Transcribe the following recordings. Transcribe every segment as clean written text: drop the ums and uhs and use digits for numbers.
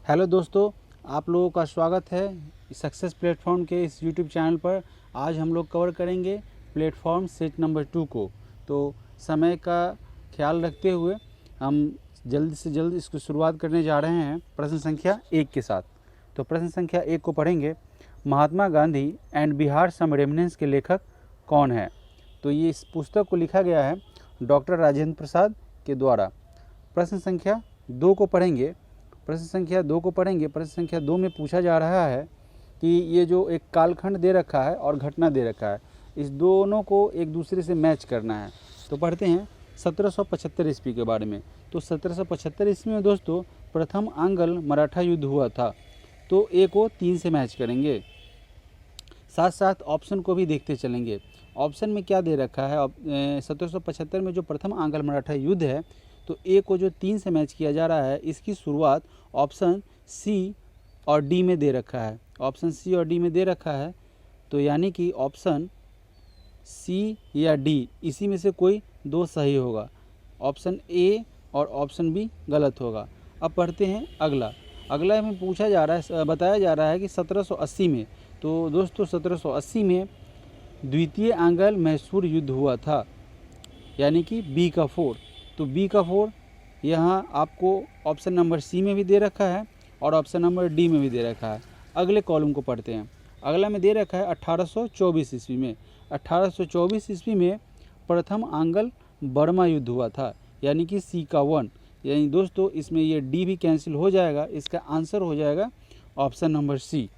Hello दोस्तों, आप लोगों का स्वागत है सक्सेस प्लेटफॉर्म के इस यूट्यूब चैनल पर। आज हम लोग कवर करेंगे प्लेटफॉर्म सेट नंबर 2 को। तो समय का ख्याल रखते हुए हम जल्द से जल्द इसको शुरुआत करने जा रहे हैं प्रश्न संख्या 1 के साथ। तो प्रश्न संख्या 1 को पढ़ेंगे, Mahatma Gandhi and Bihar some reminiscences के लेखक कौन है? तो ये इस पुस्तक को लिखा गया है डॉक्टर राजेंद्र प्रसाद के द्वारा। प्रश्न संख्या 2 को पढ़ेंगे। प्रश्न संख्या 2 में पूछा जा रहा है कि ये जो एक कालखंड दे रखा है और घटना दे रखा है, इस दोनों को एक दूसरे से मैच करना है। तो पढ़ते हैं 1775 ईस्वी के बारे में। तो 1775 ईस्वी में दोस्तों प्रथम आंग्ल मराठा युद्ध हुआ था। तो ए को 3 से मैच करेंगे, साथ साथ ऑप्शन को भी देखते चलेंगे। ऑप्शन में क्या दे रखा है? 1775 में जो प्रथम आंग्ल मराठा युद्ध है, तो ए को जो 3 से मैच किया जा रहा है, इसकी शुरुआत ऑप्शन सी और डी में दे रखा है। ऑप्शन सी और डी में दे रखा है, तो यानी कि ऑप्शन सी या डी इसी में से कोई 2 सही होगा। ऑप्शन ए और ऑप्शन बी गलत होगा। अब पढ़ते हैं अगला में पूछा जा रहा है, बताया जा रहा है कि 1780 में, तो दोस्तों 1780 में द्वितीय आंग्ल मैसूर युद्ध हुआ था, यानी कि बी का 4। तो बी का 4 यहाँ आपको ऑप्शन नंबर सी में भी दे रखा है और ऑप्शन नंबर डी में भी दे रखा है। अगले कॉलम को पढ़ते हैं। अगला में दे रखा है 1824 ईस्वी में। 1824 ईस्वी में प्रथम आंग्ल बर्मा युद्ध हुआ था, यानी कि सी का 1। यानी दोस्तों इसमें ये डी भी कैंसिल हो जाएगा, इसका आंसर हो जाएगा ऑप्शन नंबर सी।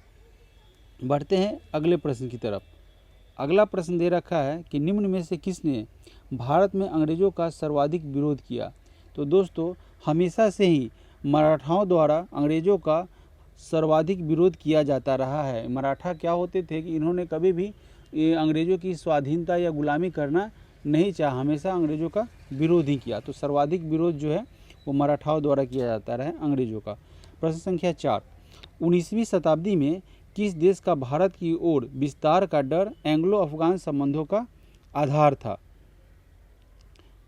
बढ़ते हैं अगले प्रश्न की तरफ। अगला प्रश्न दे रखा है कि निम्न में से किसने भारत में अंग्रेज़ों का सर्वाधिक विरोध किया? तो दोस्तों हमेशा से ही मराठाओं द्वारा अंग्रेज़ों का सर्वाधिक विरोध किया जाता रहा है। मराठा क्या होते थे कि इन्होंने कभी भी अंग्रेज़ों की स्वाधीनता या गुलामी करना नहीं चाहा, हमेशा अंग्रेज़ों का विरोध ही किया। तो सर्वाधिक विरोध जो है वो मराठाओं द्वारा किया जाता रहा अंग्रेज़ों का। प्रश्न संख्या 4, 19वीं शताब्दी में किस देश का भारत की ओर विस्तार का डर एंग्लो अफगान संबंधों का आधार था?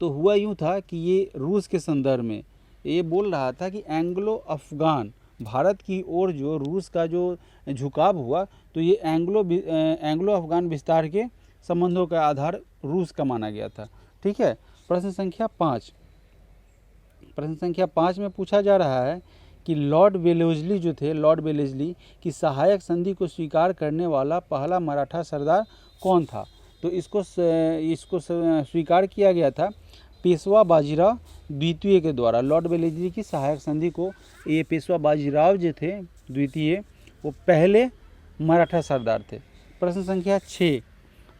तो हुआ यूँ था कि ये रूस के संदर्भ में ये बोल रहा था कि एंग्लो अफगान भारत की ओर जो रूस का जो झुकाव हुआ, तो ये एंग्लो अफगान विस्तार के संबंधों का आधार रूस का माना गया था। ठीक है। प्रश्न संख्या 5 में पूछा जा रहा है कि लॉर्ड वेलेस्ली जो थे, लॉर्ड वेलेस्ली की सहायक संधि को स्वीकार करने वाला पहला मराठा सरदार कौन था? तो इसको स्वीकार किया गया था पेशवा बाजीराव द्वितीय के द्वारा। लॉर्ड वेलेस्ली की सहायक संधि को ये पेशवा बाजीराव जो थे द्वितीय, वो पहले मराठा सरदार थे। प्रश्न संख्या 6,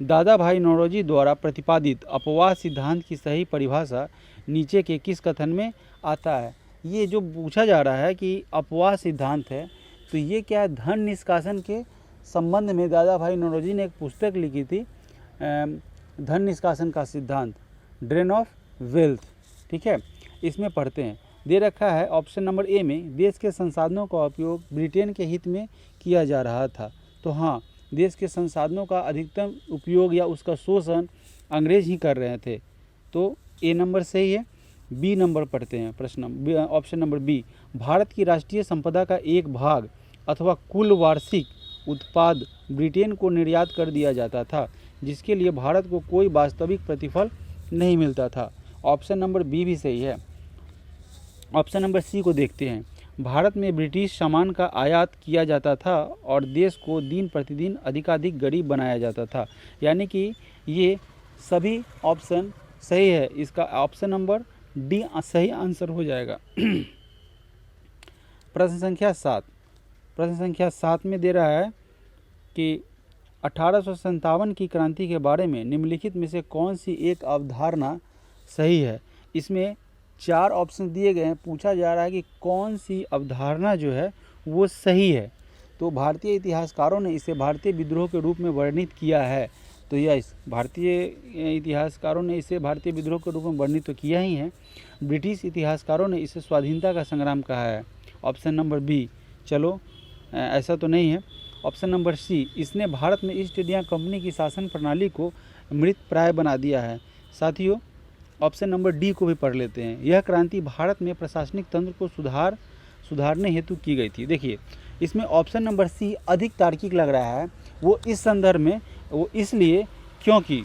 दादा भाई नौरोजी द्वारा प्रतिपादित अपवाद सिद्धांत की सही परिभाषा नीचे के किस कथन में आता है? ये जो पूछा जा रहा है कि अपवाद सिद्धांत है, तो ये क्या है? धन निष्कासन के संबंध में दादा भाई नौरोजी ने एक पुस्तक लिखी थी, धन निष्कासन का सिद्धांत, ड्रेन ऑफ वेल्थ। ठीक है। इसमें पढ़ते हैं, दे रखा है ऑप्शन नंबर ए में देश के संसाधनों का उपयोग ब्रिटेन के हित में किया जा रहा था। तो हाँ, देश के संसाधनों का अधिकतम उपयोग या उसका शोषण अंग्रेज ही कर रहे थे। तो ए नंबर सही है। बी नंबर पढ़ते हैं। प्रश्न ऑप्शन नंबर बी, भारत की राष्ट्रीय संपदा का एक भाग अथवा कुल वार्षिक उत्पाद ब्रिटेन को निर्यात कर दिया जाता था, जिसके लिए भारत को कोई वास्तविक प्रतिफल नहीं मिलता था। ऑप्शन नंबर बी भी सही है। ऑप्शन नंबर सी को देखते हैं, भारत में ब्रिटिश सामान का आयात किया जाता था और देश को दिन प्रतिदिन अधिकाधिक गरीब बनाया जाता था। यानी कि ये सभी ऑप्शन सही है। इसका ऑप्शन नंबर डी सही आंसर हो जाएगा। प्रश्न संख्या 7 में दे रहा है कि 1857 की क्रांति के बारे में निम्नलिखित में से कौन सी एक अवधारणा सही है? इसमें 4 ऑप्शन दिए गए हैं। पूछा जा रहा है कि कौन सी अवधारणा जो है वो सही है। तो भारतीय इतिहासकारों ने इसे भारतीय विद्रोह के रूप में वर्णित किया है। तो यह भारतीय इतिहासकारों ने इसे भारतीय विद्रोह के रूप में वर्णित तो किया ही है। ब्रिटिश इतिहासकारों ने इसे स्वाधीनता का संग्राम कहा है। ऑप्शन नंबर बी, चलो ऐसा तो नहीं है। ऑप्शन नंबर सी, इसने भारत में ईस्ट इंडिया कंपनी की शासन प्रणाली को मृत प्राय बना दिया है। साथियों, ऑप्शन नंबर डी को भी पढ़ लेते हैं। यह क्रांति भारत में प्रशासनिक तंत्र को सुधारने हेतु की गई थी। देखिए इसमें ऑप्शन नंबर सी अधिक तार्किक लग रहा है। वो इस संदर्भ में, वो इसलिए क्योंकि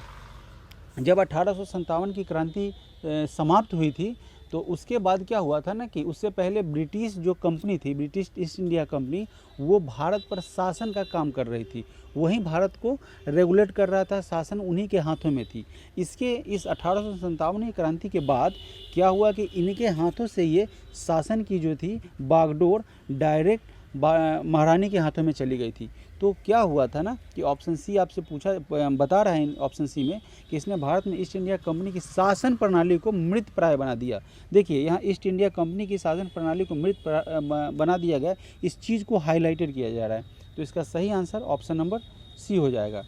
जब 1857 की क्रांति समाप्त हुई थी तो उसके बाद क्या हुआ था ना कि उससे पहले ब्रिटिश जो कंपनी थी, ब्रिटिश ईस्ट इंडिया कंपनी, वो भारत पर शासन का काम कर रही थी। वहीं भारत को रेगुलेट कर रहा था, शासन उन्हीं के हाथों में थी। इस 1857 की क्रांति के बाद क्या हुआ कि इनके हाथों से ये शासन की जो थी बागडोर डायरेक्ट महारानी के हाथों में चली गई थी। तो क्या हुआ था ना कि ऑप्शन सी आपसे पूछा, बता रहा है ऑप्शन सी में कि इसने भारत में ईस्ट इंडिया कंपनी की शासन प्रणाली को मृत प्राय बना दिया। देखिए यहाँ ईस्ट इंडिया कंपनी की शासन प्रणाली को मृत बना दिया गया, इस चीज़ को हाईलाइटेड किया जा रहा है। तो इसका सही आंसर ऑप्शन नंबर सी हो जाएगा।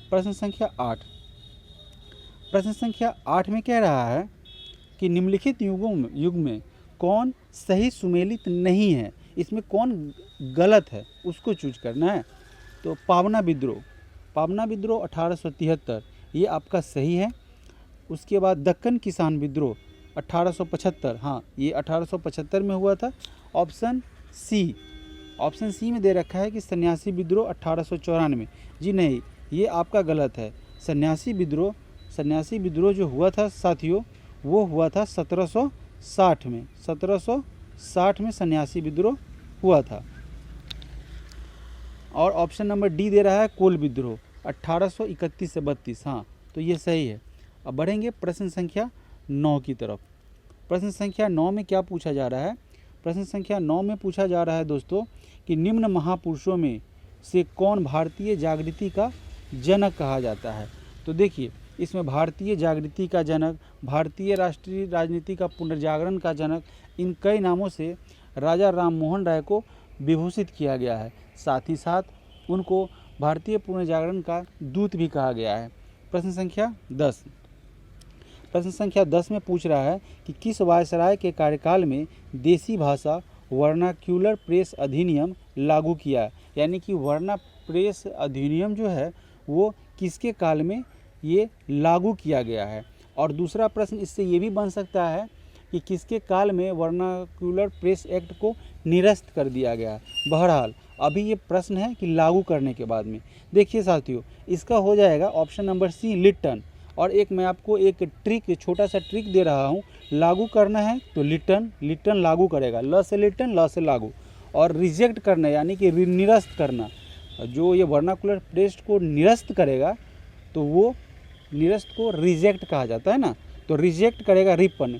प्रश्न संख्या 8। प्रश्न संख्या 8 में कह रहा है कि निम्नलिखित युग में कौन सही सुमेलित नहीं है, इसमें कौन गलत है उसको चूज करना है। तो पावना विद्रोह 1873 ये आपका सही है। उसके बाद दक्कन किसान विद्रोह 1875, हाँ ये 1875 में हुआ था। ऑप्शन सी में दे रखा है कि सन्यासी विद्रोह 1894, जी नहीं ये आपका गलत है। सन्यासी विद्रोह जो हुआ था साथियों, वो हुआ था 1760 में। 1760 में सन्यासी विद्रोह हुआ था। और ऑप्शन नंबर डी दे रहा है कोल विद्रोह 1831 से 32, हाँ तो ये सही है। अब बढ़ेंगे प्रश्न संख्या 9 की तरफ। प्रश्न संख्या 9 में क्या पूछा जा रहा है? प्रश्न संख्या 9 में पूछा जा रहा है दोस्तों कि निम्न महापुरुषों में से कौन भारतीय जागृति का जनक कहा जाता है। तो देखिए इसमें भारतीय जागृति का जनक, भारतीय राष्ट्रीय राजनीति का पुनर्जागरण का जनक, इन कई नामों से राजा राम मोहन राय को विभूषित किया गया है। साथ ही साथ उनको भारतीय पुनर्जागरण का दूत भी कहा गया है। प्रश्न संख्या 10 में पूछ रहा है कि किस वायसराय के कार्यकाल में देसी भाषा वर्नाक्यूलर प्रेस अधिनियम लागू किया, यानी कि वर्ना प्रेस अधिनियम जो है वो किसके काल में ये लागू किया गया है। और दूसरा प्रश्न इससे ये भी बन सकता है कि किसके काल में वर्नाक्यूलर प्रेस एक्ट को निरस्त कर दिया गया। बहरहाल अभी ये प्रश्न है कि लागू करने के बाद में। देखिए साथियों इसका हो जाएगा ऑप्शन नंबर सी लिटन। और एक मैं आपको एक ट्रिक, छोटा सा ट्रिक दे रहा हूँ। लागू करना है तो लिटन लागू करेगा, ल से लिटन ल से लागू। और रिजेक्ट करना यानी कि निरस्त करना, जो ये वर्नाक्यूलर प्रेस को निरस्त करेगा तो वो निरस्त को रिजेक्ट कहा जाता है ना। तो रिजेक्ट करेगा रिपन,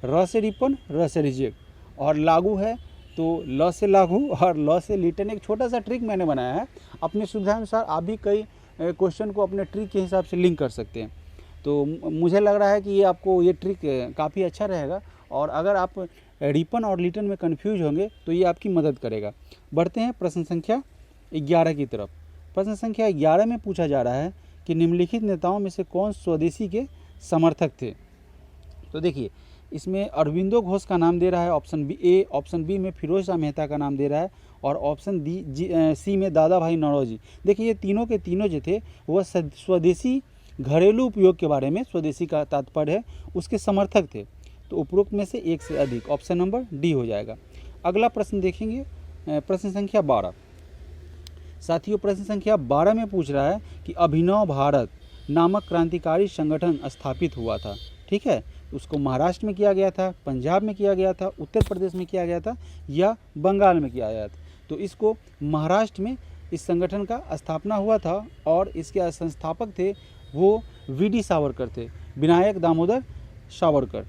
र से रिपन, र से रिजेक्ट। और लागू है तो ल से लागू और ल से लिटन। एक छोटा सा ट्रिक मैंने बनाया है, अपनी सुविधानुसार आप भी कई क्वेश्चन को अपने ट्रिक के हिसाब से लिंक कर सकते हैं। तो मुझे लग रहा है कि ये आपको ये ट्रिक काफ़ी अच्छा रहेगा। और अगर आप रिपन और लिटन में कन्फ्यूज होंगे तो ये आपकी मदद करेगा। बढ़ते हैं प्रश्न संख्या 11 की तरफ। प्रश्न संख्या 11 में पूछा जा रहा है कि निम्नलिखित नेताओं में से कौन स्वदेशी के समर्थक थे। तो देखिए इसमें अरविंदो घोष का नाम दे रहा है ऑप्शन बी में फिरोज शाह मेहता का नाम दे रहा है और ऑप्शन सी में दादा भाई नौरोजी। देखिए ये तीनों के तीनों जो थे वह स्वदेशी घरेलू उपयोग के बारे में, स्वदेशी का तात्पर्य है, उसके समर्थक थे। तो उपरोक्त में से एक से अधिक, ऑप्शन नंबर डी हो जाएगा। अगला प्रश्न देखेंगे, प्रश्न संख्या 12। साथियों प्रश्न संख्या 12 में पूछ रहा है कि अभिनव भारत नामक क्रांतिकारी संगठन स्थापित हुआ था। ठीक है, उसको महाराष्ट्र में किया गया था, पंजाब में किया गया था, उत्तर प्रदेश में किया गया था या बंगाल में किया गया था। तो इसको महाराष्ट्र में इस संगठन का स्थापना हुआ था और इसके संस्थापक थे वो वी.डी. सावरकर थे, विनायक दामोदर सावरकर।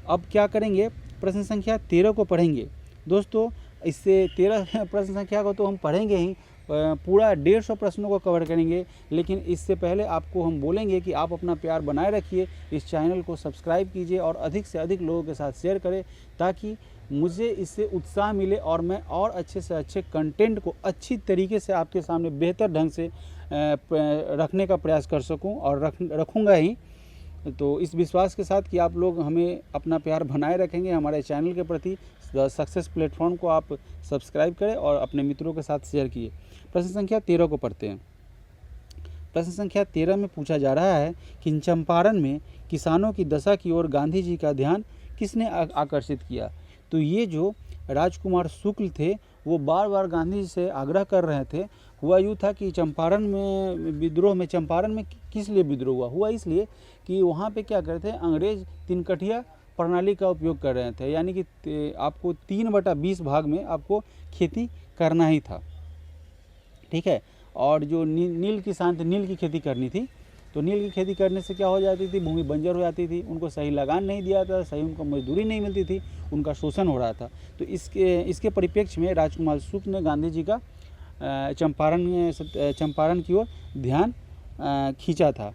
अब क्या करेंगे, प्रश्न संख्या 13 को पढ़ेंगे दोस्तों। इससे 13 प्रश्न संख्या को तो हम पढ़ेंगे ही, पूरा 150 प्रश्नों को कवर करेंगे। लेकिन इससे पहले आपको हम बोलेंगे कि आप अपना प्यार बनाए रखिए, इस चैनल को सब्सक्राइब कीजिए और अधिक से अधिक लोगों के साथ शेयर करें ताकि मुझे इससे उत्साह मिले और मैं और अच्छे से अच्छे कंटेंट को अच्छी तरीके से आपके सामने बेहतर ढंग से रखने का प्रयास कर सकूं और रखूँगा ही। तो इस विश्वास के साथ कि आप लोग हमें अपना प्यार बनाए रखेंगे हमारे चैनल के प्रति, सक्सेस प्लेटफॉर्म को आप सब्सक्राइब करें और अपने मित्रों के साथ शेयर किए। प्रश्न संख्या 13 को पढ़ते हैं। प्रश्न संख्या 13 में पूछा जा रहा है कि चंपारण में किसानों की दशा की ओर गांधी जी का ध्यान किसने आकर्षित किया। तो ये जो राजकुमार शुक्ल थे वो बार बार गांधी जी से आग्रह कर रहे थे। हुआ यूँ था कि चंपारण में विद्रोह में, चंपारण में किस लिए विद्रोह हुआ इसलिए कि वहाँ पे क्या करते थे, अंग्रेज तिनकठिया प्रणाली का उपयोग कर रहे थे, यानी कि आपको 3/20 भाग में आपको खेती करना ही था, ठीक है। और जो नील किसान थे, नील की खेती करनी थी, तो नील की खेती करने से क्या हो जाती थी, भूमि बंजर हो जाती थी, उनको सही लगान नहीं दिया था, सही उनको मजदूरी नहीं मिलती थी, उनका शोषण हो रहा था। तो इसके परिप्रेक्ष्य में राजकुमार शुक्ल ने गांधी जी का चंपारण की ओर ध्यान खींचा था।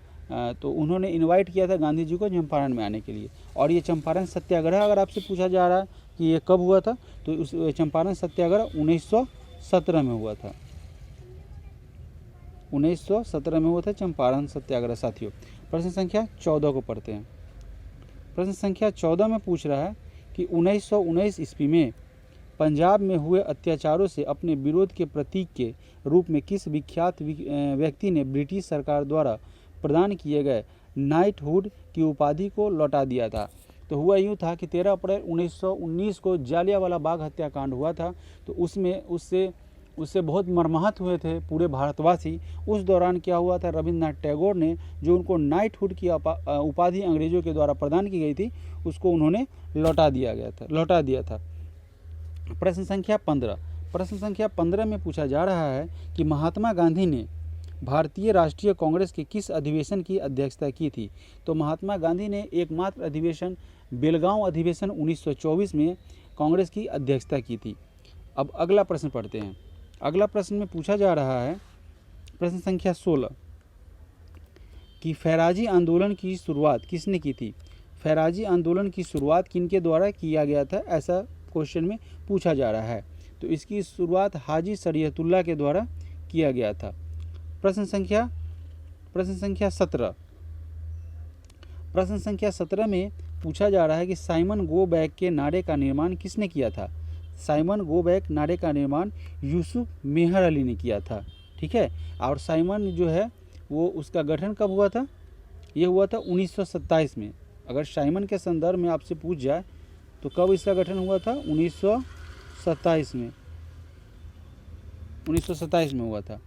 तो उन्होंने इनवाइट किया था गांधी जी को चंपारण में आने के लिए। और ये चंपारण सत्याग्रह अगर आपसे पूछा जा रहा है कि ये कब हुआ था, तो उस चंपारण सत्याग्रह 1917 में हुआ था। 1917 में हुआ था चंपारण सत्याग्रह। साथियों, प्रश्न संख्या 14 को पढ़ते हैं। प्रश्न संख्या 14 में पूछ रहा है कि 1919 ईस्वी में पंजाब में हुए अत्याचारों से अपने विरोध के प्रतीक के रूप में किस विख्यात व्यक्ति ने ब्रिटिश सरकार द्वारा प्रदान किए गए नाइटहुड की उपाधि को लौटा दिया था। तो हुआ यूँ था कि 13 अप्रैल 1919 को जालियांवाला बाग हत्याकांड हुआ था। तो उससे बहुत मर्माहत हुए थे पूरे भारतवासी। उस दौरान क्या हुआ था, रविंद्रनाथ टैगोर ने जो उनको नाइटहुड की उपाधि अंग्रेजों के द्वारा प्रदान की गई थी, उसको उन्होंने लौटा दिया था। प्रश्न संख्या 15। प्रश्न संख्या 15 में पूछा जा रहा है कि महात्मा गांधी ने भारतीय राष्ट्रीय कांग्रेस के किस अधिवेशन की अध्यक्षता की थी। तो महात्मा गांधी ने एकमात्र अधिवेशन बेलगांव अधिवेशन 1924 में कांग्रेस की अध्यक्षता की थी। अब अगला प्रश्न पढ़ते हैं। अगला प्रश्न में पूछा जा रहा है, प्रश्न संख्या 16, कि फैराजी आंदोलन की शुरुआत किसने की थी। फैराजी आंदोलन की शुरुआत किनके द्वारा किया गया था, ऐसा क्वेश्चन में पूछा जा रहा है। तो इसकी शुरुआत हाजी शरीयतुल्लाह के द्वारा किया गया था। प्रश्न संख्या 17। प्रश्न संख्या 17 में पूछा जा रहा है कि साइमन गो बैक के नारे का निर्माण किसने किया था। साइमन गो बैक नारे का निर्माण यूसुफ मेहर अली ने किया था, ठीक है। और साइमन जो है वो उसका गठन कब हुआ था, ये हुआ था 1927 में। अगर साइमन के संदर्भ में आपसे पूछ जाए तो कब इसका गठन हुआ था, 1927 में। 1927 में हुआ था।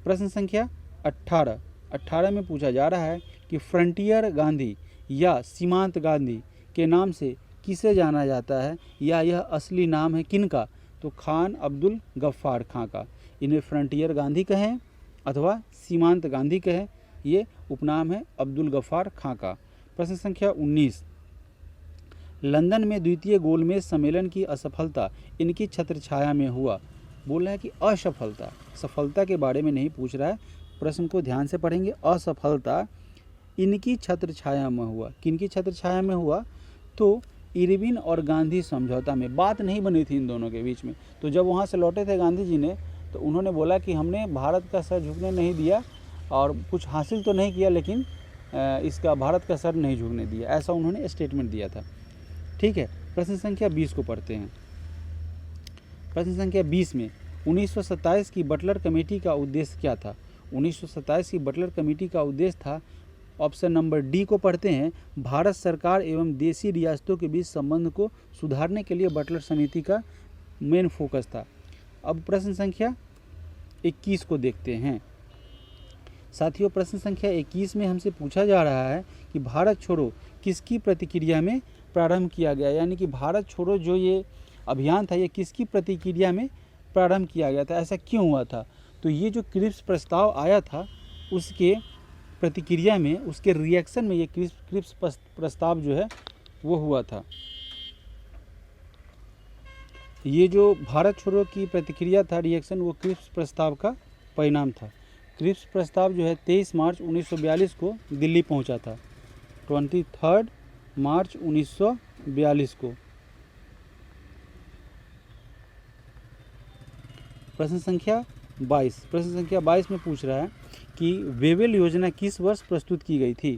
प्रश्न संख्या 18 में पूछा जा रहा है कि फ्रंटियर गांधी या सीमांत गांधी के नाम से किसे जाना जाता है, या यह असली नाम है किनका। तो खान अब्दुल गफ्फार खां का। इन्हें फ्रंटियर गांधी कहें अथवा सीमांत गांधी कहें, ये उपनाम है अब्दुल गफ्फार खां का। प्रश्न संख्या 19, लंदन में द्वितीय गोलमेज सम्मेलन की असफलता इनकी छत्रछाया में हुआ। बोल रहा है कि असफलता, सफलता के बारे में नहीं पूछ रहा है। प्रश्न को ध्यान से पढ़ेंगे। असफलता इनकी छत्रछाया में हुआ, किनकी छत्रछाया में हुआ, तो इरविन और गांधी समझौता में बात नहीं बनी थी इन दोनों के बीच में। तो जब वहाँ से लौटे थे गांधी जी ने, तो उन्होंने बोला कि हमने भारत का सर झुकने नहीं दिया और कुछ हासिल तो नहीं किया, लेकिन इसका भारत का सर नहीं झुकने दिया, ऐसा उन्होंने स्टेटमेंट दिया था, ठीक है। प्रश्न संख्या 20 को पढ़ते हैं। प्रश्न संख्या 20 में 1927 की बटलर कमेटी का उद्देश्य क्या था। 1927 की बटलर कमेटी का उद्देश्य था, ऑप्शन नंबर डी को पढ़ते हैं, भारत सरकार एवं देशी रियासतों के बीच संबंध को सुधारने के लिए बटलर समिति का मेन फोकस था। अब प्रश्न संख्या 21 को देखते हैं। साथियों, प्रश्न संख्या 21 में हमसे पूछा जा रहा है कि भारत छोड़ो किसकी प्रतिक्रिया में प्रारंभ किया गया, यानी कि भारत छोड़ो जो ये अभियान था, ये किसकी प्रतिक्रिया में प्रारंभ किया गया था, ऐसा क्यों हुआ था। तो ये जो क्रिप्स प्रस्ताव आया था, उसके प्रतिक्रिया में, उसके रिएक्शन में ये क्रिप्स प्रस्ताव जो है वो हुआ था। ये जो भारत छोड़ो की प्रतिक्रिया था, रिएक्शन, वो क्रिप्स प्रस्ताव का परिणाम था। क्रिप्स प्रस्ताव जो है 23 मार्च 1942 को दिल्ली पहुंचा था। 23 मार्च 1942 को। प्रश्न संख्या 22। प्रश्न संख्या 22 में पूछ रहा है कि वेवेल योजना किस वर्ष प्रस्तुत की गई थी।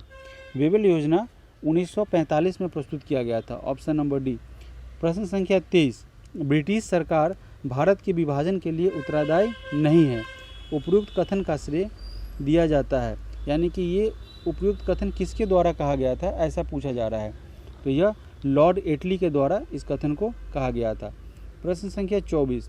वेवेल योजना 1945 में प्रस्तुत किया गया था, ऑप्शन नंबर डी। प्रश्न संख्या 23, ब्रिटिश सरकार भारत के विभाजन के लिए उत्तरदायी नहीं है, उपयुक्त कथन का श्रेय दिया जाता है, यानी कि ये उपयुक्त कथन किसके द्वारा कहा गया था, ऐसा पूछा जा रहा है। तो यह लॉर्ड एटली के द्वारा इस कथन को कहा गया था। प्रश्न संख्या 24,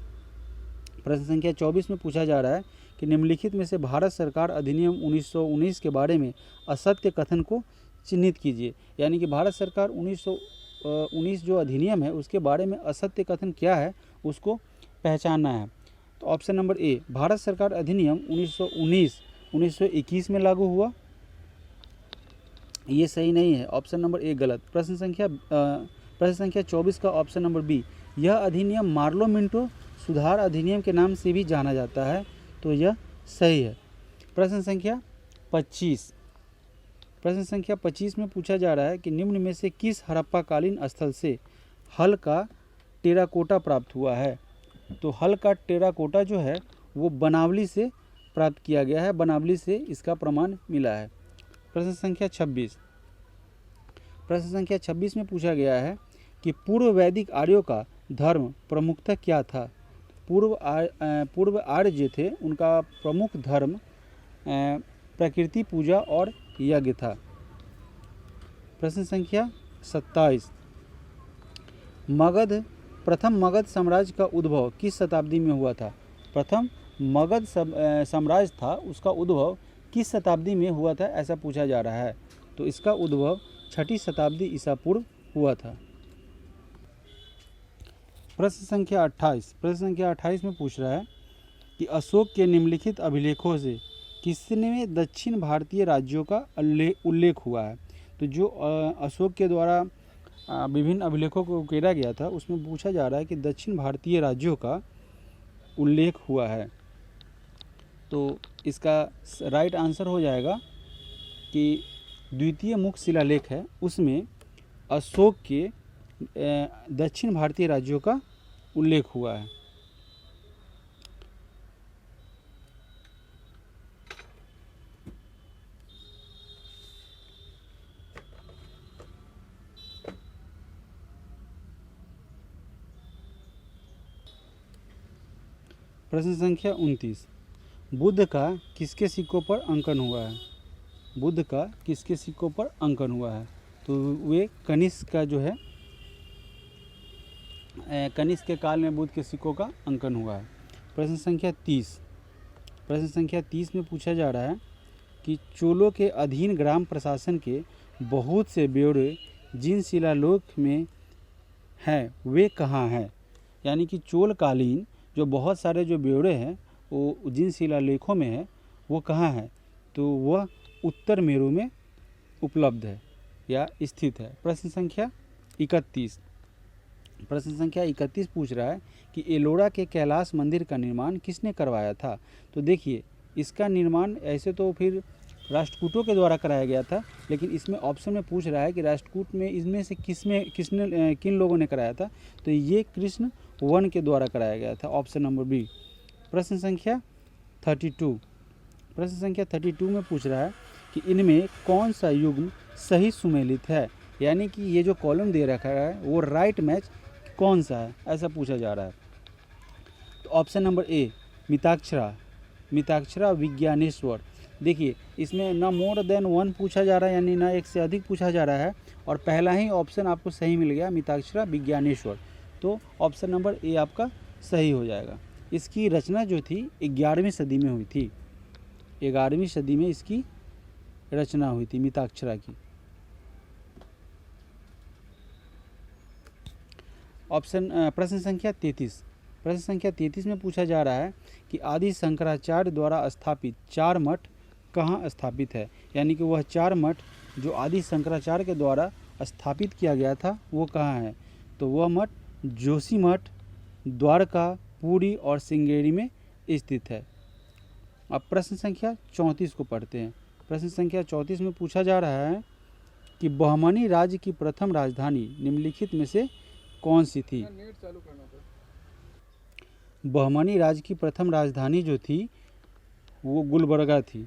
प्रश्न संख्या 24 में पूछा जा रहा है कि निम्नलिखित में से भारत सरकार अधिनियम 1919 के बारे में असत्य कथन को चिन्हित कीजिए। यानी कि भारत सरकार 1919 जो अधिनियम है उसके बारे में असत्य कथन क्या है उसको पहचानना है। तो ऑप्शन नंबर ए, भारत सरकार अधिनियम 1919 1921 में लागू हुआ, ये सही नहीं है, ऑप्शन नंबर ए गलत। प्रश्न संख्या 24 का ऑप्शन नंबर बी, यह अधिनियम मार्लो मिंटो सुधार अधिनियम के नाम से भी जाना जाता है, तो यह सही है। प्रश्न संख्या 25, प्रश्न संख्या 25 में पूछा जा रहा है कि निम्न में से किस हड़प्पाकालीन स्थल से हल का टेराकोटा प्राप्त हुआ है। तो हल का टेराकोटा जो है वो बनावली से प्राप्त किया गया है, बनावली से इसका प्रमाण मिला है। प्रश्न संख्या 26, प्रश्न संख्या 26 में पूछा गया है कि पूर्व वैदिक आर्यों का धर्म प्रमुखतः क्या था। पूर्व आर्य जो थे उनका प्रमुख धर्म प्रकृति पूजा और यज्ञ था। प्रश्न संख्या 27, प्रथम मगध साम्राज्य का उद्भव किस शताब्दी में हुआ था। प्रथम मगध साम्राज्य था उसका उद्भव किस शताब्दी में हुआ था ऐसा पूछा जा रहा है। तो इसका उद्भव 6ठी शताब्दी ईसा पूर्व हुआ था। प्रश्न संख्या 28, प्रश्न संख्या 28 में पूछ रहा है कि अशोक के निम्नलिखित अभिलेखों से किसने दक्षिण भारतीय राज्यों का उल्लेख हुआ है। तो जो अशोक के द्वारा विभिन्न अभिलेखों को उकेरा गया था उसमें पूछा जा रहा है कि दक्षिण भारतीय राज्यों का उल्लेख हुआ है। तो इसका राइट आंसर हो जाएगा कि द्वितीय मुख्य शिलालेख है उसमें अशोक के दक्षिण भारतीय राज्यों का उल्लेख हुआ है। प्रश्न संख्या 29, बुद्ध का किसके सिक्कों पर अंकन हुआ है। बुद्ध का किसके सिक्कों पर अंकन हुआ है। तो वे कनिष्क का जो है कनिष्क के काल में बुद्ध के सिक्कों का अंकन हुआ है। प्रश्न संख्या 30, प्रश्न संख्या 30 में पूछा जा रहा है कि चोलों के अधीन ग्राम प्रशासन के बहुत से ब्यौरे जिन शिलालेख में हैं वे कहाँ हैं। यानी कि चोल कालीन जो बहुत सारे जो ब्यौरे हैं वो जिन शिलालेखों में है वो कहाँ है। तो वह उत्तर मेरू में उपलब्ध है या स्थित है। प्रश्न संख्या 31, प्रश्न संख्या 31 पूछ रहा है कि एलोरा के कैलाश मंदिर का निर्माण किसने करवाया था। तो देखिए इसका निर्माण ऐसे तो फिर राष्ट्रकूटों के द्वारा कराया गया था, लेकिन इसमें ऑप्शन में पूछ रहा है कि राष्ट्रकूट में इनमें से किन लोगों ने कराया था। तो ये कृष्ण वन के द्वारा कराया गया था, ऑप्शन नंबर बी। प्रश्न संख्या 32, प्रश्न संख्या 32 में पूछ रहा है कि इनमें कौन सा युग्म सही सुमेलित है। यानी कि ये जो कॉलम दे रखा है वो राइट मैच कौन सा है ऐसा पूछा जा रहा है। तो option number A Mitakshara Vigyaneshwar. देखिए इसमें ना मोर देन वन पूछा जा रहा है यानी ना एक से अधिक पूछा जा रहा है और पहला ही ऑप्शन आपको सही मिल गया मिताक्षरा विज्ञानेश्वर। तो ऑप्शन नंबर ए आपका सही हो जाएगा। इसकी रचना जो थी 11वीं सदी में हुई थी, 11वीं सदी में इसकी रचना हुई थी मिताक्षरा की। प्रश्न संख्या 33, प्रश्न संख्या 33 में पूछा जा रहा है कि आदि शंकराचार्य द्वारा स्थापित 4 मठ कहाँ स्थापित है। यानी कि वह 4 मठ जो आदि शंकराचार्य के द्वारा स्थापित किया गया था वो कहाँ है। तो वह मठ जोशी मठ, द्वारका, पुरी और श्रृंगेरी में स्थित है। अब प्रश्न संख्या 34 को पढ़ते हैं। प्रश्न संख्या 34 में पूछा जा रहा है कि बहमनी राज्य की प्रथम राजधानी निम्नलिखित में से कौन सी थी। बहमनी राज्य की प्रथम राजधानी जो थी वो गुलबर्गा थी।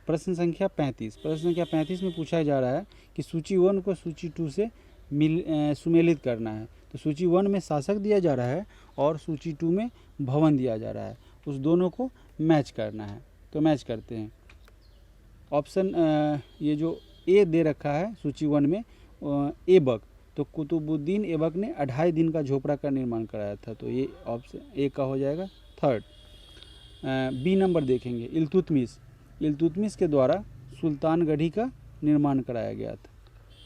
प्रश्न संख्या 35, प्रश्न संख्या 35 में पूछा जा रहा है कि सूची 1 को सूची 2 से सुमेलित करना है। तो सूची 1 में शासक दिया जा रहा है और सूची 2 में भवन दिया जा रहा है, उस दोनों को मैच करना है। तो मैच करते हैं। ऑप्शन ये जो ए दे रखा है सूची 1 में एबक, तो कुतुबुद्दीन ऐबक ने 2.5 दिन का झोपड़ा का निर्माण कराया था। तो ये ऑप्शन ए का हो जाएगा थर्ड। बी नंबर देखेंगे, इल्तुतमिश के द्वारा सुल्तानगढ़ी का निर्माण कराया गया था।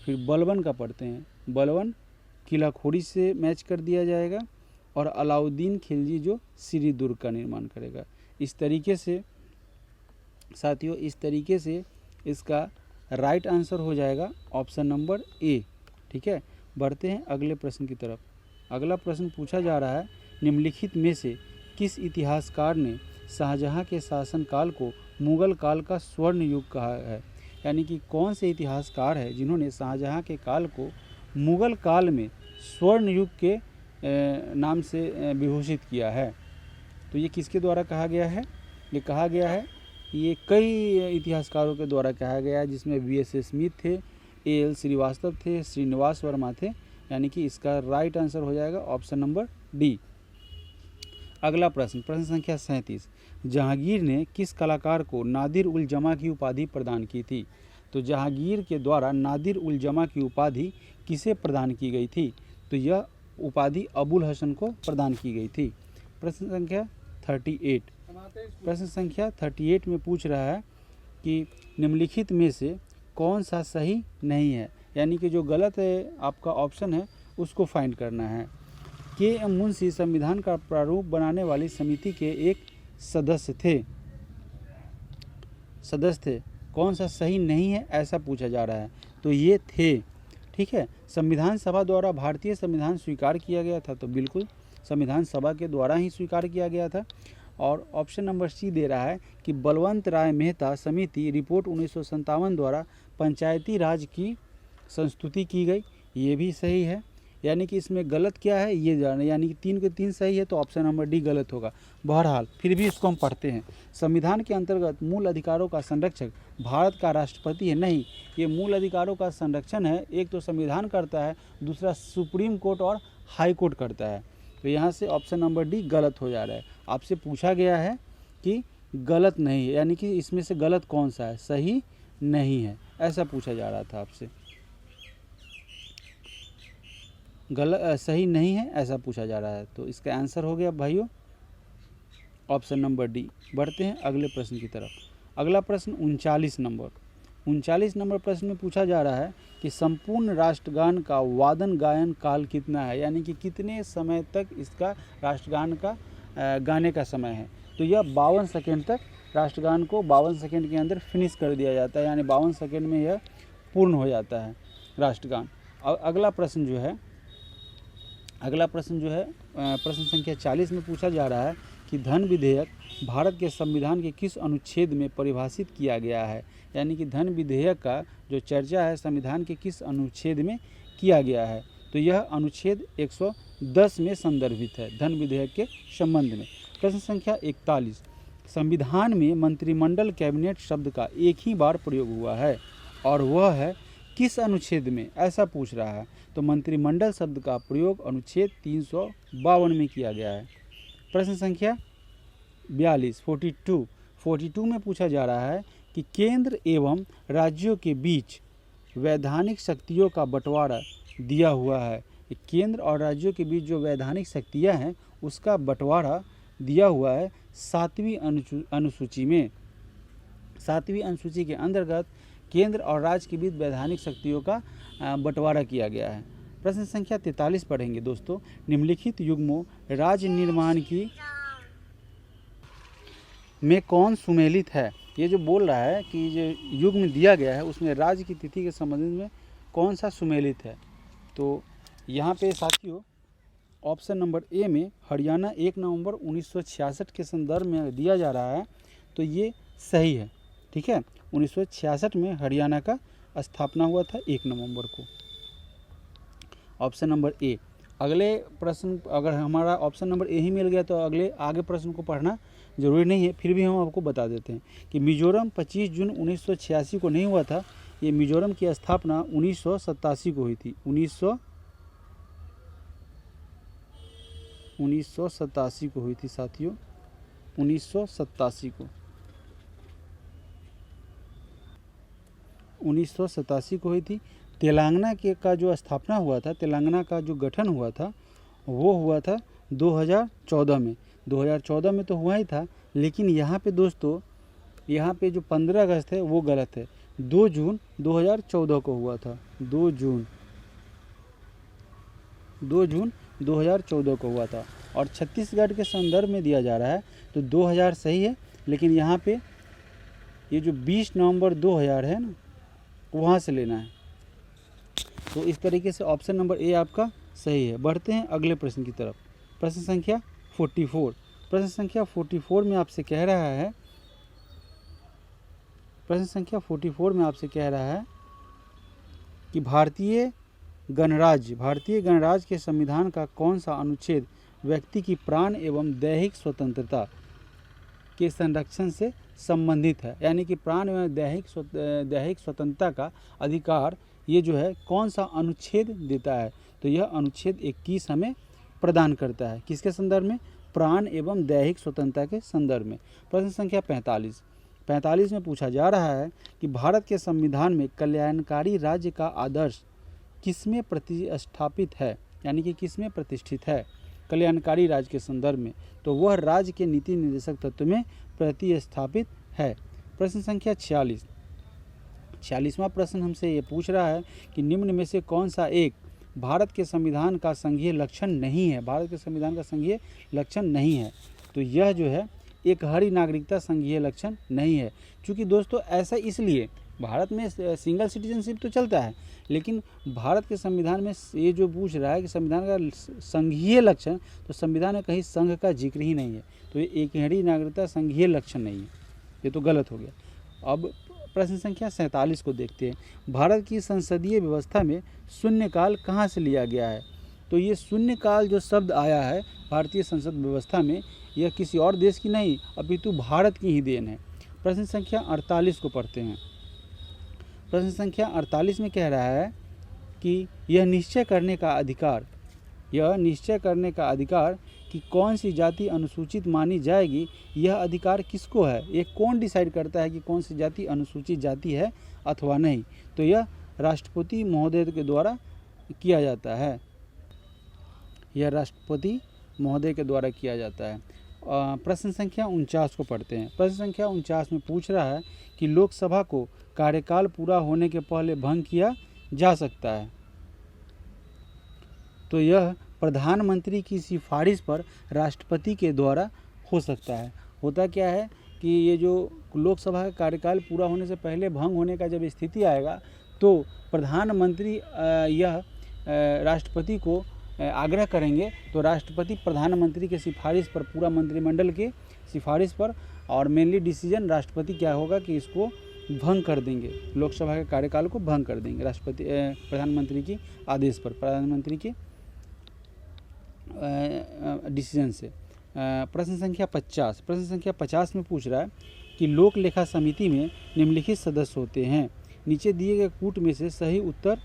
फिर बलबन का पढ़ते हैं, बलबन किला खोड़ी से मैच कर दिया जाएगा, और अलाउद्दीन खिलजी जो श्री दुर्ग का निर्माण करेगा। इस तरीके से साथियों, इस तरीके से इसका राइट आंसर हो जाएगा ऑप्शन नंबर ए। ठीक है, बढ़ते हैं अगले प्रश्न की तरफ। अगला प्रश्न पूछा जा रहा है, निम्नलिखित में से किस इतिहासकार ने शाहजहां के शासनकाल को मुगल काल का स्वर्ण युग कहा है? यानी कि कौन से इतिहासकार है जिन्होंने शाहजहां के काल को मुगल काल में स्वर्ण युग के नाम से विभूषित किया है? तो ये किसके द्वारा कहा गया है? ये कहा गया है, ये कई इतिहासकारों के द्वारा कहा गया है, जिसमें V.S. स्मिथ थे, A.L. श्रीवास्तव थे, श्रीनिवास वर्मा थे। यानी कि इसका राइट आंसर हो जाएगा ऑप्शन नंबर डी। अगला प्रश्न, प्रश्न संख्या 37, जहांगीर ने किस कलाकार को नादिर उल जमा की उपाधि प्रदान की थी? तो जहांगीर के द्वारा नादिर उल जमा की उपाधि किसे प्रदान की गई थी? तो यह उपाधि अबुल हसन को प्रदान की गई थी। प्रश्न संख्या 38, प्रश्न संख्या 38 में पूछ रहा है कि निम्नलिखित में से कौन सा सही नहीं है? यानी कि जो गलत है आपका ऑप्शन है उसको फाइंड करना है। के मुंशी संविधान का प्रारूप बनाने वाली समिति के एक सदस्य थे। कौन सा सही नहीं है ऐसा पूछा जा रहा है। तो ये थे। ठीक है, संविधान सभा द्वारा भारतीय संविधान स्वीकार किया गया था। तो बिल्कुल संविधान सभा के द्वारा ही स्वीकार किया गया था। और ऑप्शन नंबर सी दे रहा है कि बलवंत राय मेहता समिति रिपोर्ट 1957 द्वारा पंचायती राज की संस्तुति की गई। ये भी सही है। यानी कि इसमें गलत क्या है ये जाने, यानी कि 3 के 3 सही है, तो ऑप्शन नंबर डी गलत होगा। बहरहाल फिर भी इसको हम पढ़ते हैं। संविधान के अंतर्गत मूल अधिकारों का संरक्षक भारत का राष्ट्रपति है। नहीं, ये मूल अधिकारों का संरक्षण है, एक तो संविधान करता है, दूसरा सुप्रीम कोर्ट और हाई कोर्ट करता है। तो यहाँ से ऑप्शन नंबर डी गलत हो जा रहा है। आपसे पूछा गया है कि गलत नहीं है, यानी कि इसमें से गलत कौन सा है, सही नहीं है, ऐसा पूछा जा रहा था आपसे। सही नहीं है ऐसा पूछा जा रहा है। तो इसका आंसर हो गया भाइयों ऑप्शन नंबर डी। बढ़ते हैं अगले प्रश्न की तरफ। अगला प्रश्न 39 नंबर प्रश्न में पूछा जा रहा है कि संपूर्ण राष्ट्रगान का वादन गायन काल कितना है? यानी कि कितने समय तक इसका राष्ट्रगान का गाने का समय है? तो यह 52 सेकेंड तक राष्ट्रगान को 52 सेकेंड के अंदर फिनिश कर दिया जाता है, यानी 52 सेकेंड में यह पूर्ण हो जाता है राष्ट्रगान। अगला प्रश्न जो है प्रश्न संख्या 40 में पूछा जा रहा है कि धन विधेयक भारत के संविधान के किस अनुच्छेद में परिभाषित किया गया है? यानी कि धन विधेयक का जो चर्चा है संविधान के किस अनुच्छेद में किया गया है? तो यह अनुच्छेद 110 में संदर्भित है धन विधेयक के संबंध में। प्रश्न संख्या 41, संविधान में मंत्रिमंडल कैबिनेट शब्द का एक ही बार प्रयोग हुआ है और वह है किस अनुच्छेद में, ऐसा पूछ रहा है। तो मंत्रिमंडल शब्द का प्रयोग अनुच्छेद 352 में किया गया है। प्रश्न संख्या 42 42 में पूछा जा रहा है कि केंद्र एवं राज्यों के बीच वैधानिक शक्तियों का बंटवारा दिया हुआ है। केंद्र और राज्यों के बीच जो वैधानिक शक्तियां हैं उसका बंटवारा दिया हुआ है 7वीं अनुसूची में। 7वीं अनुसूची के अंतर्गत केंद्र और राज्य के बीच वैधानिक शक्तियों का बंटवारा किया गया है। प्रश्न संख्या 43 पढ़ेंगे दोस्तों। निम्नलिखित युग्मों राज्य निर्माण की में कौन सुमेलित है? ये जो बोल रहा है कि जो युग्म दिया गया है उसमें राज्य की तिथि के संबंध में कौन सा सुमेलित है? तो यहाँ पे साथियों ऑप्शन नंबर ए में हरियाणा 1 नवंबर 1966 के संदर्भ में दिया जा रहा है, तो ये सही है। ठीक है, 1966 में हरियाणा का स्थापना हुआ था 1 नवंबर को। Option number A. अगले प्रश्न अगर हमारा ऑप्शन नंबर ए ही मिल गया तो आगे प्रश्न को पढ़ना जरूरी नहीं है, फिर भी हम आपको बता देते हैं कि मिजोरम 25 जून 1986 को नहीं हुआ था। ये मिजोरम की स्थापना 1987 को हुई थी। 1987 को हुई थी साथियों, 1987 को 1987 को हुई थी। तेलंगाना के का जो स्थापना हुआ था, तेलंगाना का जो गठन हुआ था वो हुआ था 2014 में। 2014 में तो हुआ ही था, लेकिन यहाँ पे दोस्तों, यहाँ पे जो 15 अगस्त है वो गलत है। 2 जून 2014 को हुआ था। 2 जून 2014 को हुआ था। और छत्तीसगढ़ के संदर्भ में दिया जा रहा है तो 2000 सही है, लेकिन यहाँ पे ये जो 20 नवंबर 2000 है ना, वहाँ से लेना है। तो इस तरीके से ऑप्शन नंबर ए आपका सही है। बढ़ते हैं अगले प्रश्न की तरफ। प्रश्न संख्या 44। प्रश्न संख्या 44 में आपसे कह रहा है, प्रश्न संख्या 44 में आपसे कह रहा है कि भारतीय गणराज्य के संविधान का कौन सा अनुच्छेद व्यक्ति की प्राण एवं दैहिक स्वतंत्रता के संरक्षण से संबंधित है। यानी कि प्राण एवं दैहिक स्वतंत्रता का अधिकार ये जो है कौन सा अनुच्छेद देता है। तो यह अनुच्छेद 21 हमें प्रदान करता है। किसके संदर्भ में? प्राण एवं दैहिक स्वतंत्रता के संदर्भ में। प्रश्न संख्या 45 में पूछा जा रहा है कि भारत के संविधान में कल्याणकारी राज्य का आदर्श किसमें प्रतिष्ठापित है, यानी कि किसमें प्रतिष्ठित है कल्याणकारी राज्य के संदर्भ में। तो वह राज्य के नीति निर्देशक तत्व में प्रतिस्थापित है। प्रश्न संख्या 46वां प्रश्न हमसे ये पूछ रहा है कि निम्न में से कौन सा एक भारत के संविधान का संघीय लक्षण नहीं है। भारत के संविधान का संघीय लक्षण नहीं है। तो यह जो है एक हरी नागरिकता संघीय लक्षण नहीं है। क्योंकि दोस्तों ऐसा इसलिए, भारत में सिंगल सिटीजनशिप तो चलता है, लेकिन भारत के संविधान में ये जो पूछ रहा है कि संविधान का संघीय लक्षण, तो संविधान में कहीं संघ का जिक्र ही नहीं है। तो ये एक हरी नागरिकता संघीय लक्षण नहीं है, ये तो गलत हो गया। अब प्रश्न संख्या 47 को देखते हैं। भारत की संसदीय व्यवस्था में शून्यकाल कहाँ से लिया गया है। तो ये शून्यकाल जो शब्द आया है भारतीय संसद व्यवस्था में, यह किसी और देश की नहीं अपितु भारत की ही देन है। प्रश्न संख्या 48 को पढ़ते हैं। प्रश्न संख्या 48 में कह रहा है कि यह निश्चय करने का अधिकार कि कौन सी जाति अनुसूचित मानी जाएगी, यह अधिकार किसको है। ये कौन डिसाइड करता है कि कौन सी जाति अनुसूचित जाति है अथवा नहीं। तो यह राष्ट्रपति महोदय के द्वारा किया जाता है। यह राष्ट्रपति महोदय के द्वारा किया जाता है। प्रश्न संख्या 49 को पढ़ते हैं। प्रश्न संख्या 49 में पूछ रहा है कि लोकसभा को कार्यकाल पूरा होने के पहले भंग किया जा सकता है। तो यह प्रधानमंत्री की सिफारिश पर राष्ट्रपति के द्वारा हो सकता है। होता क्या है कि ये जो लोकसभा का कार्यकाल पूरा होने से पहले भंग होने का जब स्थिति आएगा, तो प्रधानमंत्री यह राष्ट्रपति को आग्रह करेंगे, तो राष्ट्रपति प्रधानमंत्री के सिफारिश पर, पूरा मंत्रिमंडल के सिफारिश पर, और मेनली डिसीजन राष्ट्रपति क्या होगा कि इसको भंग कर देंगे, लोकसभा के कार्यकाल को भंग कर देंगे राष्ट्रपति प्रधानमंत्री की आदेश पर, प्रधानमंत्री के डिसीजन से। प्रश्न संख्या 50। प्रश्न संख्या 50 में पूछ रहा है कि लोक लेखा समिति में निम्नलिखित सदस्य होते हैं, नीचे दिए गए कूट में से सही उत्तर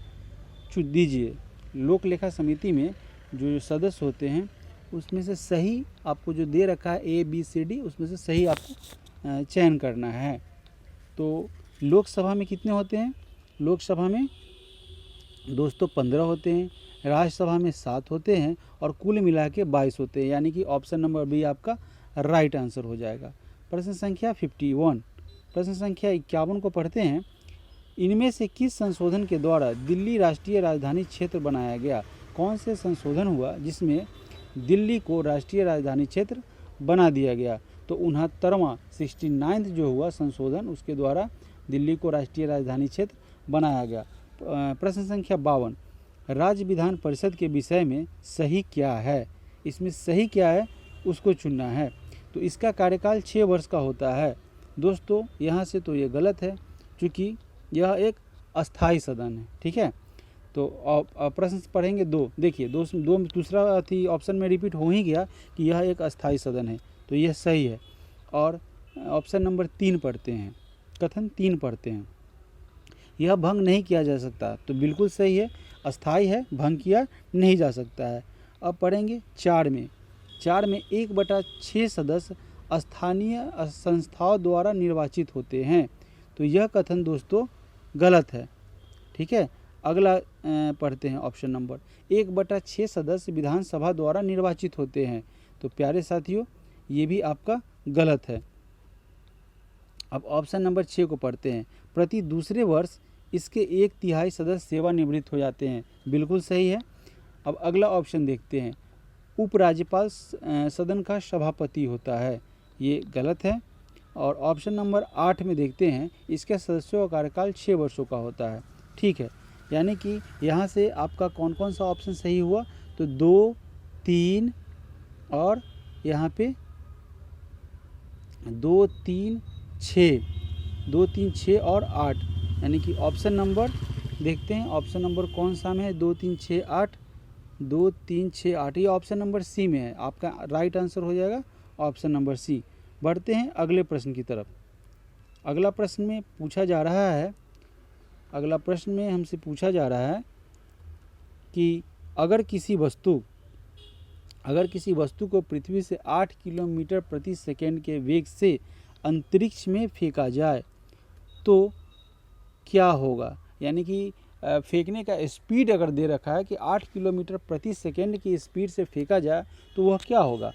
चुन दीजिए। लोक लेखा समिति में जो सदस्य होते हैं उसमें से सही आपको जो दे रखा है ABCD, उसमें से सही आपको चयन करना है। तो लोकसभा में कितने होते हैं? लोकसभा में दोस्तों 15 होते हैं, राज्यसभा में 7 होते हैं, और कुल मिला के 22 होते हैं। यानी कि ऑप्शन नंबर बी आपका राइट आंसर हो जाएगा। प्रश्न संख्या 51। प्रश्न संख्या 51 को पढ़ते हैं। इनमें से किस संशोधन के द्वारा दिल्ली राष्ट्रीय राजधानी क्षेत्र बनाया गया। कौन से संशोधन हुआ जिसमें दिल्ली को राष्ट्रीय राजधानी क्षेत्र बना दिया गया। तो 69वां 69th जो हुआ संशोधन, उसके द्वारा दिल्ली को राष्ट्रीय राजधानी क्षेत्र बनाया गया। प्रश्न संख्या 52। राज्य विधान परिषद के विषय में सही क्या है। इसमें सही क्या है उसको चुनना है। तो इसका कार्यकाल 6 वर्ष का होता है। दोस्तों यहाँ से तो ये गलत है, क्योंकि यह एक अस्थाई सदन है। ठीक है, तो प्रश्न पढ़ेंगे 2। देखिए दूसरा ऑप्शन में रिपीट हो ही गया कि यह एक अस्थाई सदन है, तो यह सही है। और ऑप्शन नंबर 3 पढ़ते हैं, कथन 3 पढ़ते हैं। यह भंग नहीं किया जा सकता, तो बिल्कुल सही है, अस्थाई है, भंग किया नहीं जा सकता है। अब पढ़ेंगे 4 में। 4 में 1/6 सदस्य स्थानीय संस्थाओं द्वारा निर्वाचित होते हैं। तो यह कथन दोस्तों गलत है। ठीक है, अगला पढ़ते हैं ऑप्शन नंबर 1/6 सदस्य विधानसभा द्वारा निर्वाचित होते हैं। तो प्यारे साथियों ये भी आपका गलत है। अब ऑप्शन नंबर 6 को पढ़ते हैं, प्रति दूसरे वर्ष इसके 1/3 सदस्य सेवानिवृत्त हो जाते हैं। बिल्कुल सही है। अब अगला ऑप्शन देखते हैं, उपराज्यपाल सदन का सभापति होता है। ये गलत है। और ऑप्शन नंबर 8 में देखते हैं, इसके सदस्यों का कार्यकाल 6 वर्षों का होता है। ठीक है, यानी कि यहाँ से आपका कौन कौन सा ऑप्शन सही हुआ? तो 2, 3 और यहाँ पे 2, 3, 6, 2, 3, 6 और 8, यानी कि ऑप्शन नंबर देखते हैं, ऑप्शन नंबर कौन सा में है? 2, 3, 6, 8, 2, 3, 6, 8, ये ऑप्शन नंबर सी में है। आपका राइट आंसर हो जाएगा ऑप्शन नंबर सी। बढ़ते हैं अगले प्रश्न की तरफ। अगला प्रश्न में पूछा जा रहा है, अगला प्रश्न में हमसे पूछा जा रहा है कि अगर किसी वस्तु को पृथ्वी से 8 किलोमीटर प्रति सेकेंड के वेग से अंतरिक्ष में फेंका जाए तो क्या होगा? यानी कि फेंकने का स्पीड अगर दे रखा है कि 8 किलोमीटर प्रति सेकेंड की स्पीड से फेंका जाए तो वह क्या होगा?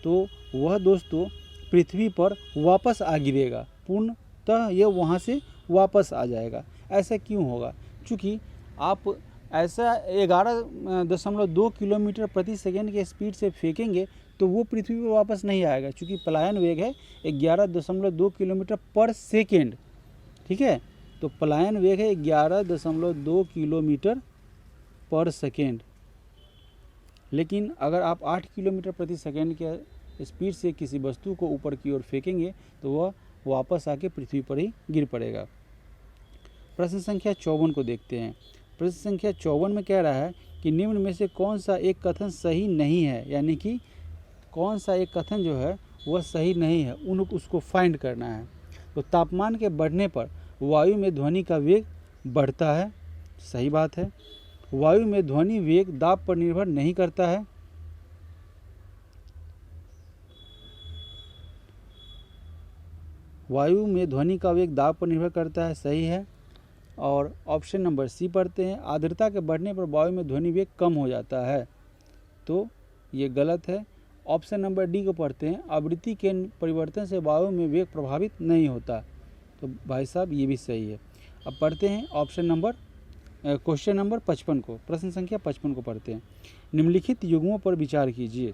तो वह दोस्तों पृथ्वी पर वापस आ गिरेगा, पूर्णतः यह वहाँ से वापस आ जाएगा। ऐसा क्यों होगा? क्योंकि आप ऐसा 11.2 किलोमीटर प्रति सेकेंड के स्पीड से फेंकेंगे तो वो पृथ्वी पर वापस नहीं आएगा, क्योंकि पलायन वेग है 11.2 किलोमीटर पर सेकेंड। ठीक है, तो पलायन वेग है 11.2 किलोमीटर पर सेकेंड। लेकिन अगर आप 8 किलोमीटर प्रति सेकेंड के स्पीड से किसी वस्तु को ऊपर की ओर फेंकेंगे तो वह वापस आके पृथ्वी पर ही गिर पड़ेगा। प्रश्न संख्या 54 को देखते हैं। प्रश्न संख्या 54 में कह रहा है कि निम्न में से कौन सा एक कथन सही नहीं है, यानी कि कौन सा एक कथन जो है वह सही नहीं है, उसको फाइंड करना है। तो तापमान के बढ़ने पर वायु में ध्वनि का वेग बढ़ता है, सही बात है। वायु में ध्वनि वेग दाब पर निर्भर नहीं करता है, वायु में ध्वनि का वेग दाब पर निर्भर करता है, सही है। और ऑप्शन नंबर सी पढ़ते हैं, आर्द्रता के बढ़ने पर वायु में ध्वनि वेग कम हो जाता है, तो ये गलत है। ऑप्शन नंबर डी को पढ़ते हैं, आवृत्ति के परिवर्तन से वायु में वेग प्रभावित नहीं होता, तो भाई साहब ये भी सही है। अब पढ़ते हैं ऑप्शन नंबर क्वेश्चन नंबर 55 को, प्रश्न संख्या 55 को पढ़ते हैं। निम्नलिखित युग्मों पर विचार कीजिए,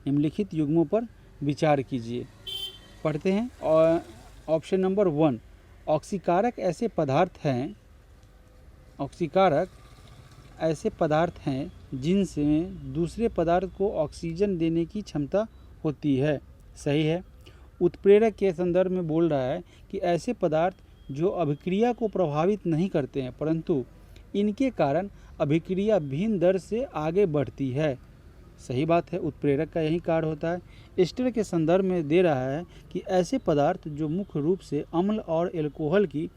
निम्नलिखित युग्मों पर विचार कीजिए। पढ़ते हैं और ऑप्शन नंबर 1, ऑक्सीकारक ऐसे पदार्थ हैं, ऑक्सीकारक ऐसे पदार्थ हैं जिनसे दूसरे पदार्थ को ऑक्सीजन देने की क्षमता होती है, सही है। उत्प्रेरक के संदर्भ में बोल रहा है कि ऐसे पदार्थ जो अभिक्रिया को प्रभावित नहीं करते हैं परंतु इनके कारण अभिक्रिया भिन्न दर से आगे बढ़ती है, सही बात है। उत्प्रेरक का यही कार्य होता है। एस्टर के संदर्भ में दे रहा है कि ऐसे पदार्थ जो मुख्य रूप से अम्ल और एल्कोहल की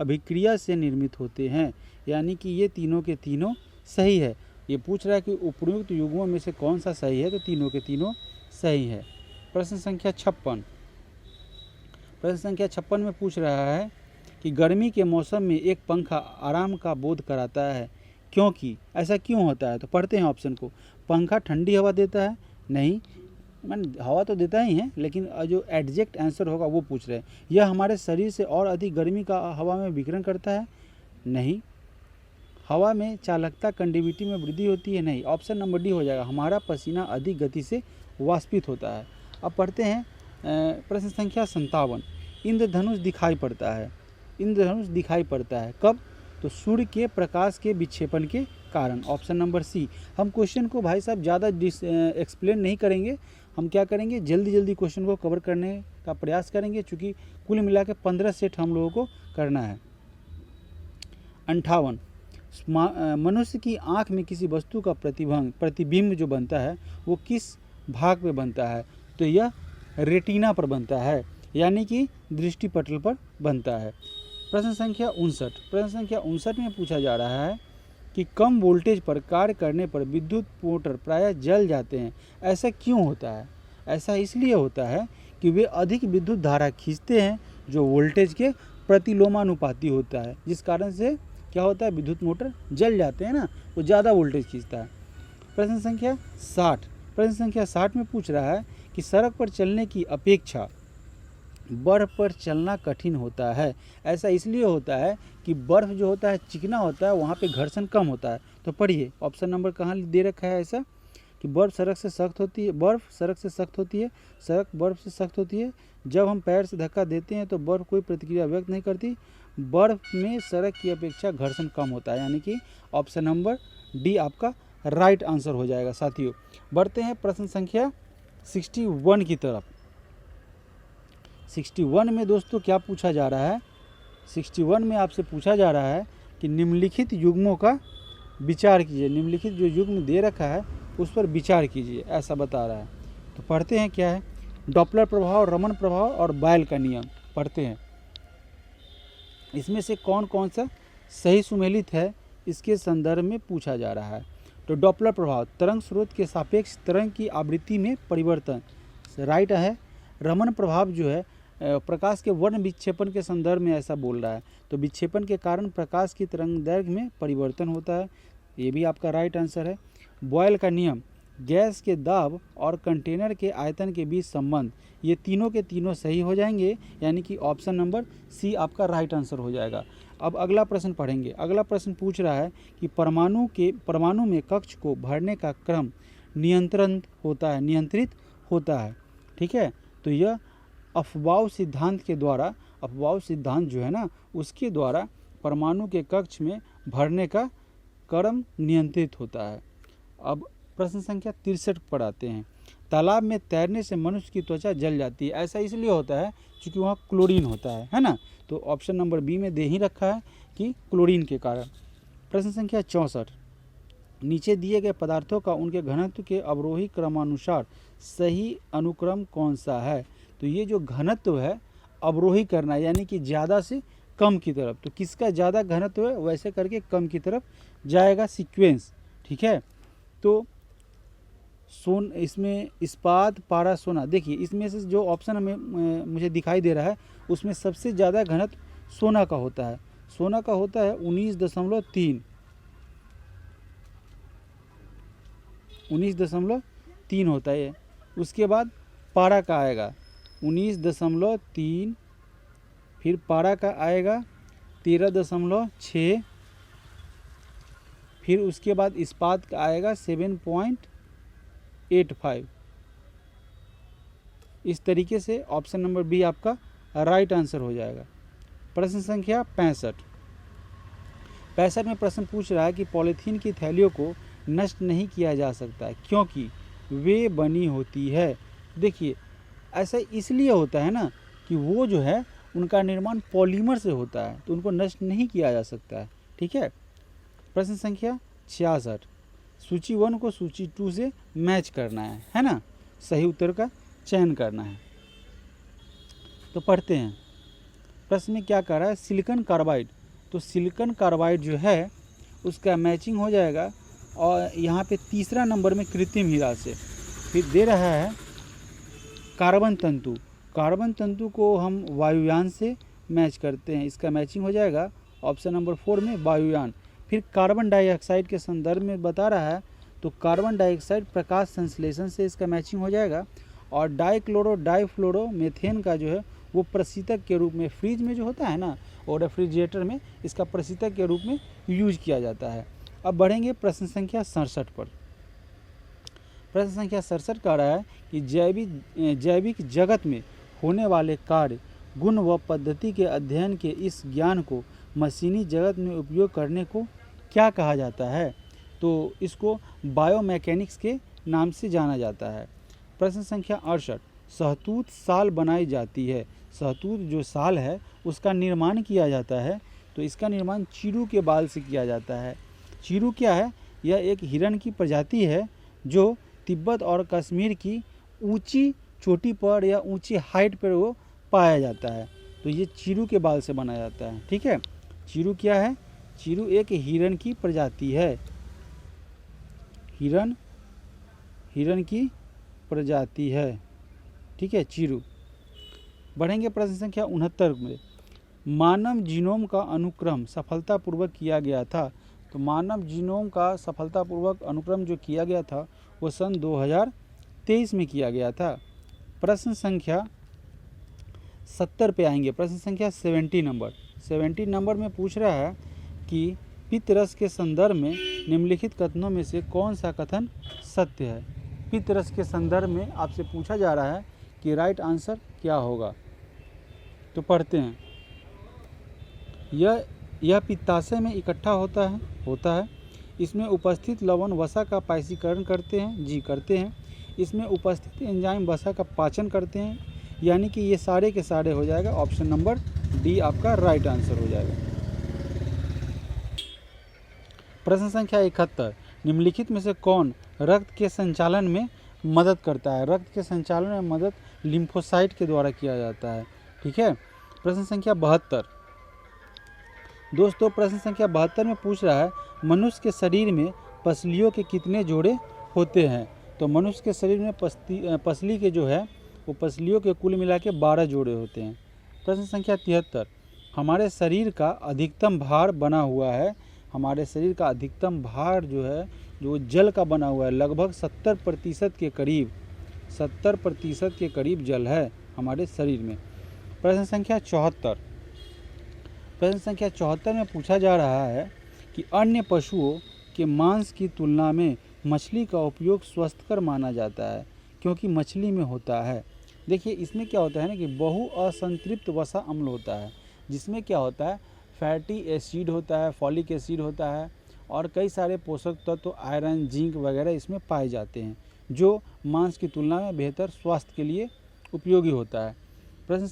अभिक्रिया से निर्मित होते हैं, यानी कि ये तीनों के तीनों सही है। ये पूछ रहा है कि उपयुक्त युग्मों में से कौन सा सही है, तो तीनों के तीनों सही है। प्रश्न संख्या 56, प्रश्न संख्या 56 में पूछ रहा है कि गर्मी के मौसम में एक पंखा आराम का बोध कराता है, क्योंकि ऐसा क्यों होता है? तो पढ़ते हैं ऑप्शन को। पंखा ठंडी हवा देता है? नहीं, हवा तो देता ही है, लेकिन जो एग्जैक्ट आंसर होगा वो पूछ रहे हैं। यह हमारे शरीर से और अधिक गर्मी का हवा में विकिरण करता है? नहीं। हवा में चालकता कंडक्टिविटी में वृद्धि होती है? नहीं। ऑप्शन नंबर डी हो जाएगा, हमारा पसीना अधिक गति से वाष्पित होता है। अब पढ़ते हैं प्रश्न संख्या 57, इंद्रधनुष दिखाई पड़ता है, इंद्रधनुष दिखाई पड़ता है कब? तो सूर्य के प्रकाश के विक्षेपण के कारण, ऑप्शन नंबर सी। हम क्वेश्चन को भाई साहब ज़्यादा एक्सप्लेन नहीं करेंगे, हम क्या करेंगे जल्दी जल्दी क्वेश्चन को कवर करने का प्रयास करेंगे, चूँकि कुल मिला के 15 सेट हम लोगों को करना है। 58, मनुष्य की आँख में किसी वस्तु का प्रतिबिंब जो बनता है वो किस भाग में बनता है? तो यह रेटिना पर बनता है, यानी कि दृष्टिपटल पर बनता है। प्रश्न संख्या 59, प्रश्न संख्या 59 में पूछा जा रहा है कि कम वोल्टेज पर कार्य करने पर विद्युत मोटर प्रायः जल जाते हैं, ऐसा क्यों होता है? ऐसा इसलिए होता है कि वे अधिक विद्युत धारा खींचते हैं जो वोल्टेज के प्रतिलोमानुपाती होता है, जिस कारण से क्या होता है, विद्युत मोटर जल जाते हैं ना, वो ज़्यादा वोल्टेज खींचता है। प्रश्न संख्या 60, प्रश्न संख्या 60 में पूछ रहा है कि सड़क पर चलने की अपेक्षा बर्फ़ पर चलना कठिन होता है। ऐसा इसलिए होता है कि बर्फ़ जो होता है चिकना होता है, वहाँ पे घर्षण कम होता है। तो पढ़िए ऑप्शन नंबर कहाँ दे रखा है ऐसा कि बर्फ़ सड़क से सख्त होती है, बर्फ़ सड़क से सख्त होती है, सड़क बर्फ़ से सख्त होती है। जब हम पैर से धक्का देते हैं तो बर्फ़ कोई प्रतिक्रिया व्यक्त नहीं करती। बर्फ़ में सड़क की अपेक्षा घर्षण कम होता है, यानी कि ऑप्शन नंबर डी आपका राइट आंसर हो जाएगा। साथियों बढ़ते हैं प्रश्न संख्या 61 की तरफ। 61 में दोस्तों क्या पूछा जा रहा है, 61 में आपसे पूछा जा रहा है कि निम्नलिखित युग्मों का विचार कीजिए। निम्नलिखित जो युग्म दे रखा है उस पर विचार कीजिए, ऐसा बता रहा है। तो पढ़ते हैं क्या है, डॉपलर प्रभाव, रमन प्रभाव और बायल का नियम पढ़ते हैं। इसमें से कौन कौन सा सही सुमेलित है, इसके संदर्भ में पूछा जा रहा है। तो डॉपलर प्रभाव, तरंग स्रोत के सापेक्ष तरंग की आवृत्ति में परिवर्तन, राइट है। रमन प्रभाव जो है प्रकाश के वर्ण विक्षेपण के संदर्भ में ऐसा बोल रहा है, तो विक्षेपण के कारण प्रकाश की तरंग दैर्घ्य में परिवर्तन होता है, ये भी आपका राइट आंसर है। बॉयल का नियम, गैस के दाब और कंटेनर के आयतन के बीच संबंध, ये तीनों के तीनों सही हो जाएंगे, यानी कि ऑप्शन नंबर सी आपका राइट आंसर हो जाएगा। अब अगला प्रश्न पढ़ेंगे। अगला प्रश्न पूछ रहा है कि परमाणु में कक्ष को भरने का क्रम नियंत्रित होता है, ठीक है। तो यह अफबाउ सिद्धांत के द्वारा, अफबाउ सिद्धांत जो है ना, उसके द्वारा परमाणु के कक्ष में भरने का क्रम नियंत्रित होता है। अब प्रश्न संख्या 63 पर आते हैं। तालाब में तैरने से मनुष्य की त्वचा जल जाती है, ऐसा इसलिए होता है क्योंकि वहाँ क्लोरीन होता है ना। तो ऑप्शन नंबर बी में दे ही रखा है कि क्लोरीन के कारण। प्रश्न संख्या 64, नीचे दिए गए पदार्थों का उनके घनत्व के अवरोही क्रमानुसार सही अनुक्रम कौन सा है। तो ये जो घनत्व है अवरोही करना, यानी कि ज़्यादा से कम की तरफ, तो किसका ज़्यादा घनत्व है वैसे करके कम की तरफ जाएगा सीक्वेंस, ठीक है। तो इसमें इस्पात, पारा, सोना, देखिए इसमें से जो ऑप्शन हमें मुझे दिखाई दे रहा है उसमें सबसे ज़्यादा घनत्व सोना का होता है। सोना का होता है 19.3 होता है। उसके बाद पारा का आएगा 19.3, फिर पारा का आएगा 13.6, फिर उसके बाद इस्पात का आएगा 7.85। इस तरीके से ऑप्शन नंबर बी आपका राइट आंसर हो जाएगा। प्रश्न संख्या 65 में प्रश्न पूछ रहा है कि पॉलीथीन की थैलियों को नष्ट नहीं किया जा सकता क्योंकि वे बनी होती है। देखिए ऐसा इसलिए होता है ना कि वो जो है उनका निर्माण पॉलीमर से होता है, तो उनको नष्ट नहीं किया जा सकता है, ठीक है। प्रश्न संख्या 66, सूची 1 को सूची 2 से मैच करना है ना, सही उत्तर का चयन करना है। तो पढ़ते हैं, प्रश्न में क्या कह रहा है, सिलिकॉन कार्बाइड। तो सिलिकॉन कार्बाइड जो है उसका मैचिंग हो जाएगा, और यहाँ पे तीसरा नंबर में कृत्रिम हीरा से। फिर दे रहा है कार्बन तंतु। कार्बन तंतु को हम वायुयान से मैच करते हैं, इसका मैचिंग हो जाएगा ऑप्शन नंबर 4 में वायुयान। फिर कार्बन डाइऑक्साइड के संदर्भ में बता रहा है, तो कार्बन डाइऑक्साइड प्रकाश संश्लेषण से इसका मैचिंग हो जाएगा। और डाइक्लोरो डाइफ्लोरो मेथेन का जो है वो प्रशीतक के रूप में फ्रिज में जो होता है ना, और रेफ्रिजरेटर में इसका प्रशीतक के रूप में यूज किया जाता है। अब बढ़ेंगे प्रश्न संख्या 67 पर। प्रश्न संख्या 67 कह रहा है कि जैविक जगत में होने वाले कार्य, गुण व पद्धति के अध्ययन के इस ज्ञान को मशीनी जगत में उपयोग करने को क्या कहा जाता है। तो इसको बायोमैकेनिक्स के नाम से जाना जाता है। प्रश्न संख्या 68, शहतूत साल बनाई जाती है। शहतूत जो साल है उसका निर्माण किया जाता है, तो इसका निर्माण चीरू के बाल से किया जाता है। चीरू क्या है, यह एक हिरण की प्रजाति है जो तिब्बत और कश्मीर की ऊंची चोटी पर या ऊंची हाइट पर वो पाया जाता है, तो ये चीरू के बाल से बना जाता है, ठीक है। चीरू क्या है, चीरू एक हिरण की प्रजाति है, हिरण की प्रजाति है, ठीक है, चीरू। बढ़ेंगे प्रश्न संख्या 69 में। मानव जीनोम का अनुक्रम सफलतापूर्वक किया गया था। तो मानव जीनोम का सफलतापूर्वक अनुक्रम जो किया गया था वो सन 2023 में किया गया था। प्रश्न संख्या 70 पे आएंगे। प्रश्न संख्या 70 नंबर में पूछ रहा है कि पित्त रस के संदर्भ में निम्नलिखित कथनों में से कौन सा कथन सत्य है। पित्त रस के संदर्भ में आपसे पूछा जा रहा है कि राइट आंसर क्या होगा। तो पढ़ते हैं। यह पित्ताशय में इकट्ठा होता है। इसमें उपस्थित लवण वसा का पायसीकरण करते हैं। जी करते हैं। इसमें उपस्थित एंजाइम वसा का पाचन करते हैं। यानी कि ये सारे के सारे हो जाएगा। ऑप्शन नंबर डी आपका राइट आंसर हो जाएगा। प्रश्न संख्या 71, निम्नलिखित में से कौन रक्त के संचालन में मदद करता है। रक्त के संचालन में मदद लिम्फोसाइट के द्वारा किया जाता है। ठीक है। प्रश्न संख्या 72 दोस्तों, प्रश्न संख्या 72 में पूछ रहा है मनुष्य के शरीर में पसलियों के कितने जोड़े होते हैं। तो मनुष्य के शरीर में पसली के जो है वो पसलियों के कुल मिला के 12 जोड़े होते हैं। प्रश्न संख्या 73, हमारे शरीर का अधिकतम भार बना हुआ है। हमारे शरीर का अधिकतम भार जो है जो जल का बना हुआ है, लगभग 70% के करीब जल है हमारे शरीर में। प्रश्न संख्या 74 में पूछा जा रहा है कि अन्य पशुओं के मांस की तुलना में मछली का उपयोग स्वस्थकर माना जाता है क्योंकि मछली में होता है। देखिए इसमें क्या होता है ना कि बहु असंतृप्त वसा अम्ल होता है, जिसमें क्या होता है फैटी एसिड होता है, फॉलिक एसिड होता है और कई सारे पोषक तत्व आयरन, जिंक वगैरह इसमें पाए जाते हैं, जो मांस की तुलना में बेहतर स्वास्थ्य के लिए उपयोगी होता है। प्रश्न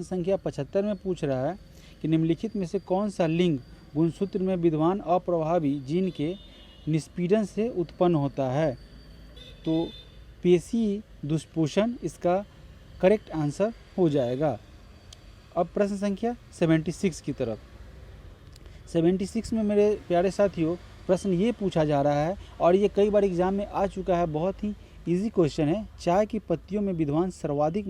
संख्या 75 में पूछ रहा है कि निम्नलिखित में से कौन सा लिंग गुणसूत्र में विद्यमान अप्रभावी जीन के निष्पीड़न से उत्पन्न होता है। तो पेशी दुष्पोषण इसका करेक्ट आंसर हो जाएगा। अब प्रश्न संख्या 76 की तरफ। 76 में मेरे प्यारे साथियों प्रश्न ये पूछा जा रहा है और ये कई बार एग्जाम में आ चुका है, बहुत ही इजी क्वेश्चन है। चाय की पत्तियों में विद्यमान सर्वाधिक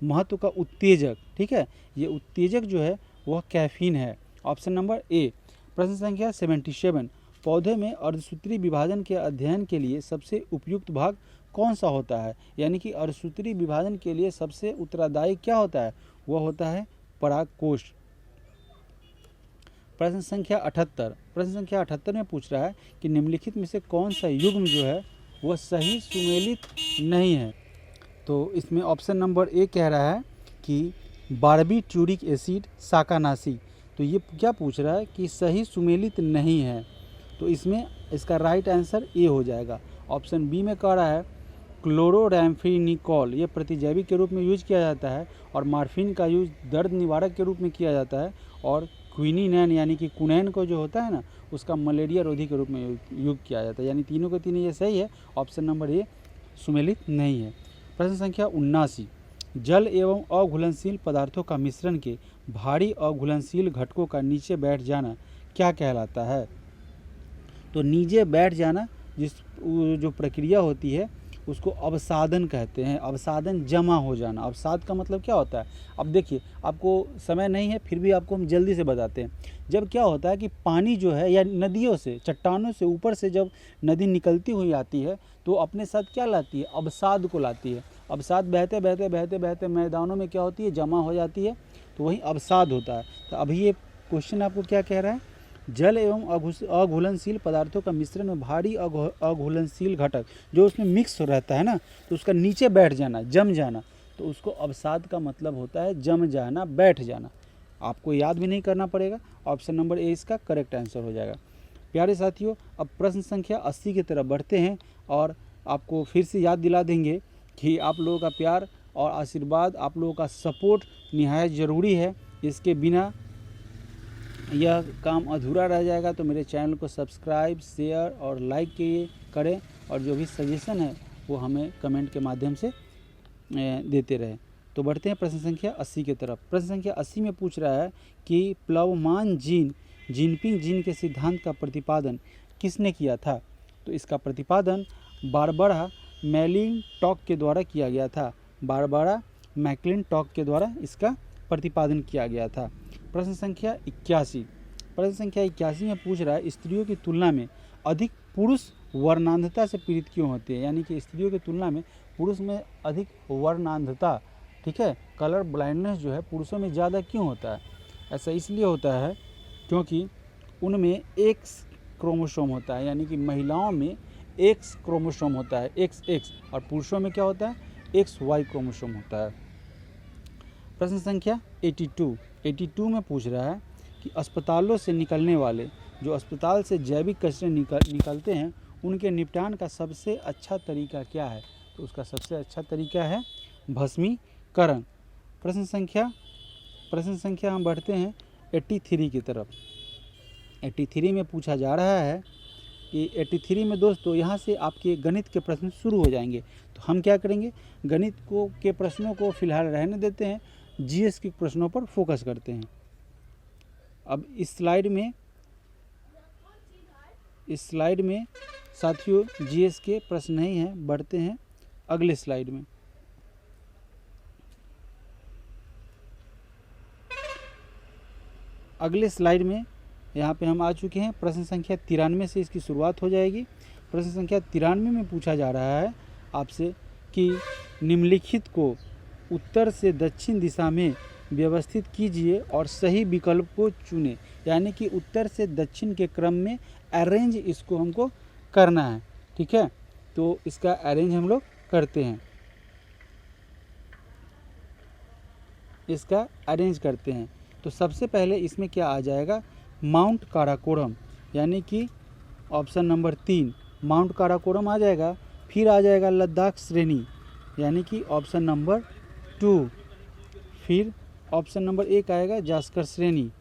महत्व का उत्तेजक, ठीक है, ये उत्तेजक जो है वह कैफीन है। Option number A. प्रश्न संख्या 77, पौधे में अर्धसूत्री विभाजन के अध्ययन के लिए सबसे उपयुक्त भाग कौन सा होता है। यानी कि अर्धसूत्री विभाजन के लिए सबसे उत्तरदायी क्या होता है, वह होता है परागकोश। प्रश्न संख्या 78 में पूछ रहा है कि निम्नलिखित में से कौन सा युग्म जो है वह सही सुमेलित नहीं है। तो इसमें ऑप्शन नंबर ए कह रहा है कि बारबीट्यूरिक एसिड शाकानाशी। तो ये क्या पूछ रहा है कि सही सुमेलित नहीं है, तो इसमें इसका राइट आंसर ए हो जाएगा। ऑप्शन बी में कह रहा है क्लोरोरैम्फेनिकोल, ये प्रतिजैविक के रूप में यूज किया जाता है और मार्फिन का यूज दर्द निवारक के रूप में किया जाता है और क्विनिनैन यानी कि कुनैन को जो होता है ना उसका मलेरिया रोधी के रूप में यूज किया जाता है। यानी तीनों के तीनों ये सही है। ऑप्शन नंबर ए सुमेलित नहीं है। प्रश्न संख्या 79, जल एवं अघुलनशील पदार्थों का मिश्रण के भारी अघुलनशील घटकों का नीचे बैठ जाना क्या कहलाता है। तो नीचे बैठ जाना जो प्रक्रिया होती है उसको अवसादन कहते हैं। अवसादन जमा हो जाना। अवसाद का मतलब क्या होता है, अब देखिए आपको समय नहीं है फिर भी आपको हम जल्दी से बताते हैं। जब क्या होता है कि पानी जो है या नदियों से, चट्टानों से ऊपर से जब नदी निकलती हुई आती है तो अपने साथ क्या लाती है, अवसाद को लाती है। अवसाद बहते बहते बहते बहते मैदानों में क्या होती है, जमा हो जाती है, तो वही अवसाद होता है। तो अभी ये क्वेश्चन आपको क्या कह रहा है, जल एवं अघुलनशील पदार्थों का मिश्रण में भारी अघुलनशील घटक जो उसमें मिक्स रहता है ना, तो उसका नीचे बैठ जाना, जम जाना, तो उसको अवसाद का मतलब होता है जम जाना, बैठ जाना। आपको याद भी नहीं करना पड़ेगा। ऑप्शन नंबर ए इसका करेक्ट आंसर हो जाएगा। प्यारे साथियों, अब प्रश्न संख्या 80 की तरफ बढ़ते हैं और आपको फिर से याद दिला देंगे कि आप लोगों का प्यार और आशीर्वाद, आप लोगों का सपोर्ट निहायत ज़रूरी है। इसके बिना यह काम अधूरा रह जाएगा। तो मेरे चैनल को सब्सक्राइब, शेयर और लाइक करें और जो भी सजेशन है वो हमें कमेंट के माध्यम से देते रहें। तो बढ़ते हैं प्रश्न संख्या 80 की तरफ। प्रश्न संख्या 80 में पूछ रहा है कि प्लवमान जिनपिंग जीन के सिद्धांत का प्रतिपादन किसने किया था। तो इसका प्रतिपादन बारबरा मैलिंगटॉक के द्वारा किया गया था। बारबरा मैकक्लिंटॉक के द्वारा इसका प्रतिपादन किया गया था। प्रश्न संख्या 81। प्रश्न संख्या 81 में पूछ रहा है स्त्रियों की तुलना में अधिक पुरुष वर्णांधता से पीड़ित क्यों होते हैं, यानी कि स्त्रियों की तुलना में पुरुष में अधिक वर्णांधता, ठीक है, कलर ब्लाइंडनेस जो है पुरुषों में ज़्यादा क्यों होता है। ऐसा इसलिए होता है क्योंकि उनमें एक्स क्रोमोसोम होता है, यानी कि महिलाओं में एक्स क्रोमोसोम होता है, एक्स, और पुरुषों में क्या होता है, एक्स वाई क्रोमोसोम होता है। प्रश्न संख्या 82 में पूछ रहा है कि अस्पतालों से निकलने वाले, जो अस्पताल से जैविक कचरे निकलते हैं, उनके निपटान का सबसे अच्छा तरीका क्या है। तो उसका सबसे अच्छा तरीका है भस्मीकरण। प्रश्न संख्या हम बढ़ते हैं 83 की तरफ। 83 में पूछा जा रहा है कि 83 में दोस्तों यहाँ से आपके गणित के प्रश्न शुरू हो जाएंगे। तो हम क्या करेंगे, गणित के प्रश्नों को फिलहाल रहने देते हैं, जीएस के प्रश्नों पर फोकस करते हैं। अब इस स्लाइड में साथियों जीएस के प्रश्न नहीं हैं, बढ़ते हैं अगले स्लाइड में। अगले स्लाइड में यहाँ पे हम आ चुके हैं। प्रश्न संख्या 93 से इसकी शुरुआत हो जाएगी। प्रश्न संख्या 93 में पूछा जा रहा है आपसे कि निम्नलिखित को उत्तर से दक्षिण दिशा में व्यवस्थित कीजिए और सही विकल्प को चुनें, यानी कि उत्तर से दक्षिण के क्रम में अरेंज इसको हमको करना है, ठीक है। तो इसका अरेंज हम लोग करते हैं, तो सबसे पहले इसमें क्या आ जाएगा, माउंट काराकोरम, यानी कि ऑप्शन नंबर 3 माउंट काराकोरम आ जाएगा। फिर आ जाएगा लद्दाख श्रेणी, यानी कि ऑप्शन नंबर 2। फिर ऑप्शन नंबर 1 आएगा जास्कर श्रेणी,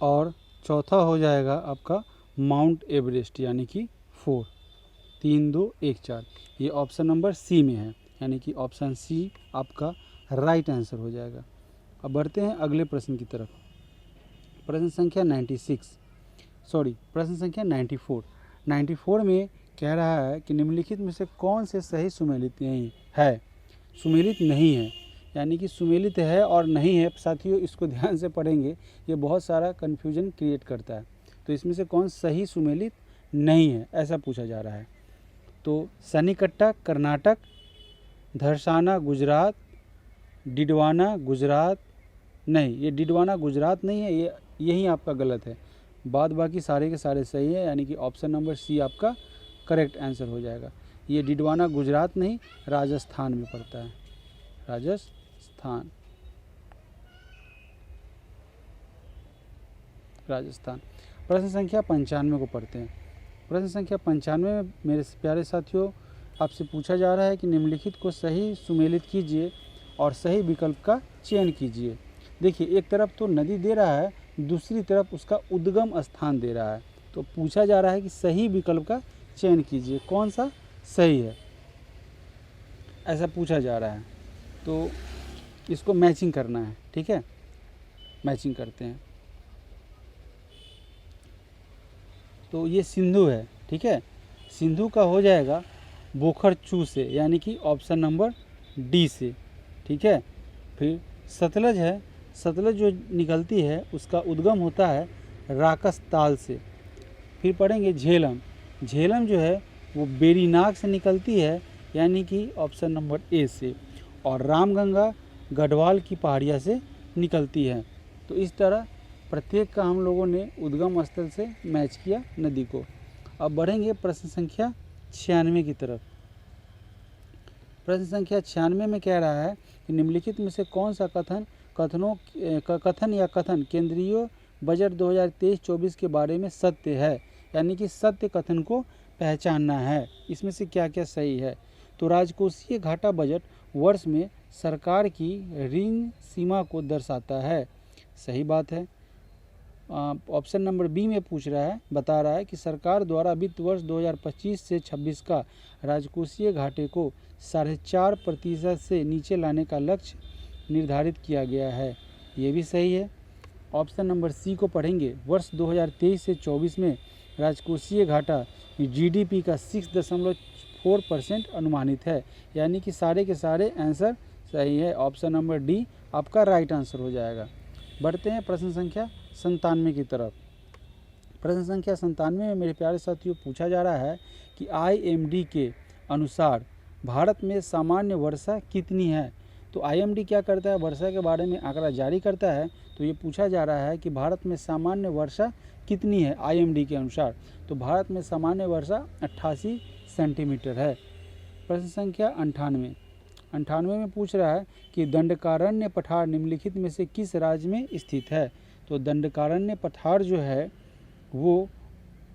और चौथा हो जाएगा आपका माउंट एवरेस्ट, यानी कि 4। 3, 2, 1, 4 ये ऑप्शन नंबर सी में है, यानी कि ऑप्शन सी आपका राइट आंसर हो जाएगा। अब बढ़ते हैं अगले प्रश्न की तरफ। प्रश्न संख्या 94 में कह रहा है कि निम्नलिखित में से कौन से सही सुमेलित नहीं है, यानी कि सुमेलित है और नहीं है। साथियों इसको ध्यान से पढ़ेंगे, ये बहुत सारा कन्फ्यूजन क्रिएट करता है। तो इसमें से कौन सही सुमेलित नहीं है, ऐसा पूछा जा रहा है। तो सन्निकट्टा कर्नाटक, धरसाना गुजरात, डिडवाना गुजरात, नहीं ये डिडवाना गुजरात नहीं है, ये यही आपका गलत है। बाद बाकी सारे के सारे सही है, यानी कि ऑप्शन नंबर सी आपका करेक्ट आंसर हो जाएगा। ये डिडवाना गुजरात नहीं, राजस्थान में पड़ता है, राजस्थान। प्रश्न संख्या 95 को पढ़ते हैं। प्रश्न संख्या 95 में मेरे प्यारे साथियों आपसे पूछा जा रहा है कि निम्नलिखित को सही सुमेलित कीजिए और सही विकल्प का चयन कीजिए। देखिए एक तरफ तो नदी दे रहा है, दूसरी तरफ उसका उद्गम स्थान दे रहा है। तो पूछा जा रहा है कि सही विकल्प का चयन कीजिए, कौन सा सही है, ऐसा पूछा जा रहा है। तो इसको मैचिंग करना है, ठीक है, मैचिंग करते हैं। तो ये सिंधु है, ठीक है, सिंधु का हो जाएगा बोखरचू से, यानी कि ऑप्शन नंबर डी से, ठीक है। फिर सतलज है, सतलज जो निकलती है उसका उद्गम होता है राकस ताल से। फिर पढ़ेंगे झेलम, झेलम जो है वो बेरीनाग से निकलती है, यानी कि ऑप्शन नंबर ए से। और रामगंगा गढ़वाल की पहाड़िया से निकलती है। तो इस तरह प्रत्येक का हम लोगों ने उद्गम स्थल से मैच किया नदी को। अब बढ़ेंगे प्रश्न संख्या 96 की तरफ। प्रश्न संख्या 96 में कह रहा है कि निम्नलिखित में से कौन सा कथन केंद्रीय बजट 2023-24 के बारे में सत्य है, यानी कि सत्य कथन को पहचानना है। इसमें से क्या क्या सही है। तो राजकोषीय घाटा बजट वर्ष में सरकार की ऋण सीमा को दर्शाता है, सही बात है। ऑप्शन नंबर बी में बता रहा है कि सरकार द्वारा वित्त वर्ष 2025 से 26 का राजकोषीय घाटे को 4.5% से नीचे लाने का लक्ष्य निर्धारित किया गया है, ये भी सही है। ऑप्शन नंबर सी को पढ़ेंगे, वर्ष 2023 से 24 में राजकोषीय घाटा जीडीपी का 6.4% अनुमानित है, यानी कि सारे के सारे आंसर सही है, ऑप्शन नंबर डी आपका राइट आंसर हो जाएगा। बढ़ते हैं प्रश्न संख्या 97 की तरफ। प्रश्न संख्या 97 में मेरे प्यारे साथियों पूछा जा रहा है कि IMD के अनुसार भारत में सामान्य वर्षा कितनी है। तो IMD क्या करता है, वर्षा के बारे में आंकड़ा जारी करता है। तो ये पूछा जा रहा है कि भारत में सामान्य वर्षा कितनी है IMD के अनुसार। तो भारत में सामान्य वर्षा 88 सेंटीमीटर है। प्रश्न संख्या 98 में पूछ रहा है कि दंडकारण्य पठार निम्नलिखित में से किस राज्य में स्थित है। तो दंडकारण्य पठार जो है वो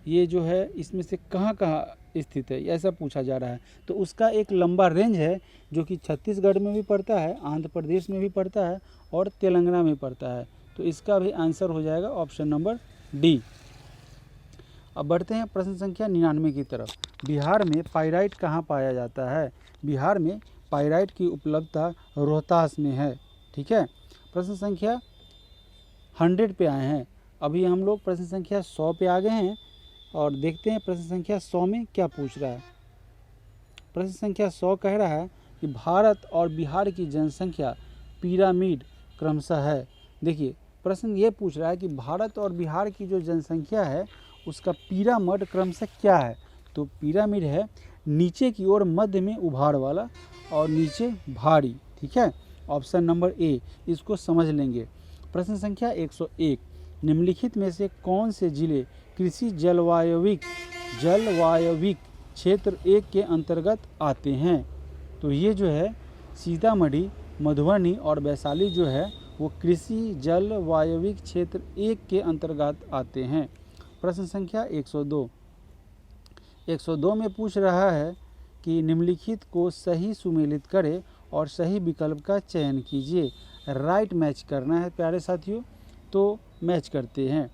ये जो है इसमें से कहाँ कहाँ स्थित है, ऐसा पूछा जा रहा है। तो उसका एक लंबा रेंज है जो कि छत्तीसगढ़ में भी पड़ता है, आंध्र प्रदेश में भी पड़ता है और तेलंगाना में पड़ता है। तो इसका भी आंसर हो जाएगा ऑप्शन नंबर डी। अब बढ़ते हैं प्रश्न संख्या 99 की तरफ। बिहार में पाइराइट कहाँ पाया जाता है। बिहार में पाइराइट की उपलब्धता रोहतास में है। ठीक है, प्रश्न संख्या 100 पे आए हैं। अभी हम लोग प्रश्न संख्या 100 पे आ गए हैं और देखते हैं प्रश्न संख्या 100 में क्या पूछ रहा है। प्रश्न संख्या 100 कह रहा है कि भारत और बिहार की जनसंख्या पिरामिड क्रमशः है। देखिए प्रश्न ये पूछ रहा है कि भारत और बिहार की जो जनसंख्या है उसका पिरामिड क्रमशः क्या है। तो पिरामिड है नीचे की ओर मध्य में उभार वाला और नीचे भारी। ठीक है, ऑप्शन नंबर ए, इसको समझ लेंगे। प्रश्न संख्या 101, निम्नलिखित में से कौन से जिले कृषि जलवायविक क्षेत्र 1 के अंतर्गत आते हैं। तो ये जो है सीतामढ़ी, मधुबनी और वैशाली जो है वो कृषि जलवायविक क्षेत्र 1 के अंतर्गत आते हैं। प्रश्न संख्या 102 में पूछ रहा है कि निम्नलिखित को सही सुमेलित करें और सही विकल्प का चयन कीजिए। राइट मैच करना है प्यारे साथियों, तो मैच करते हैं।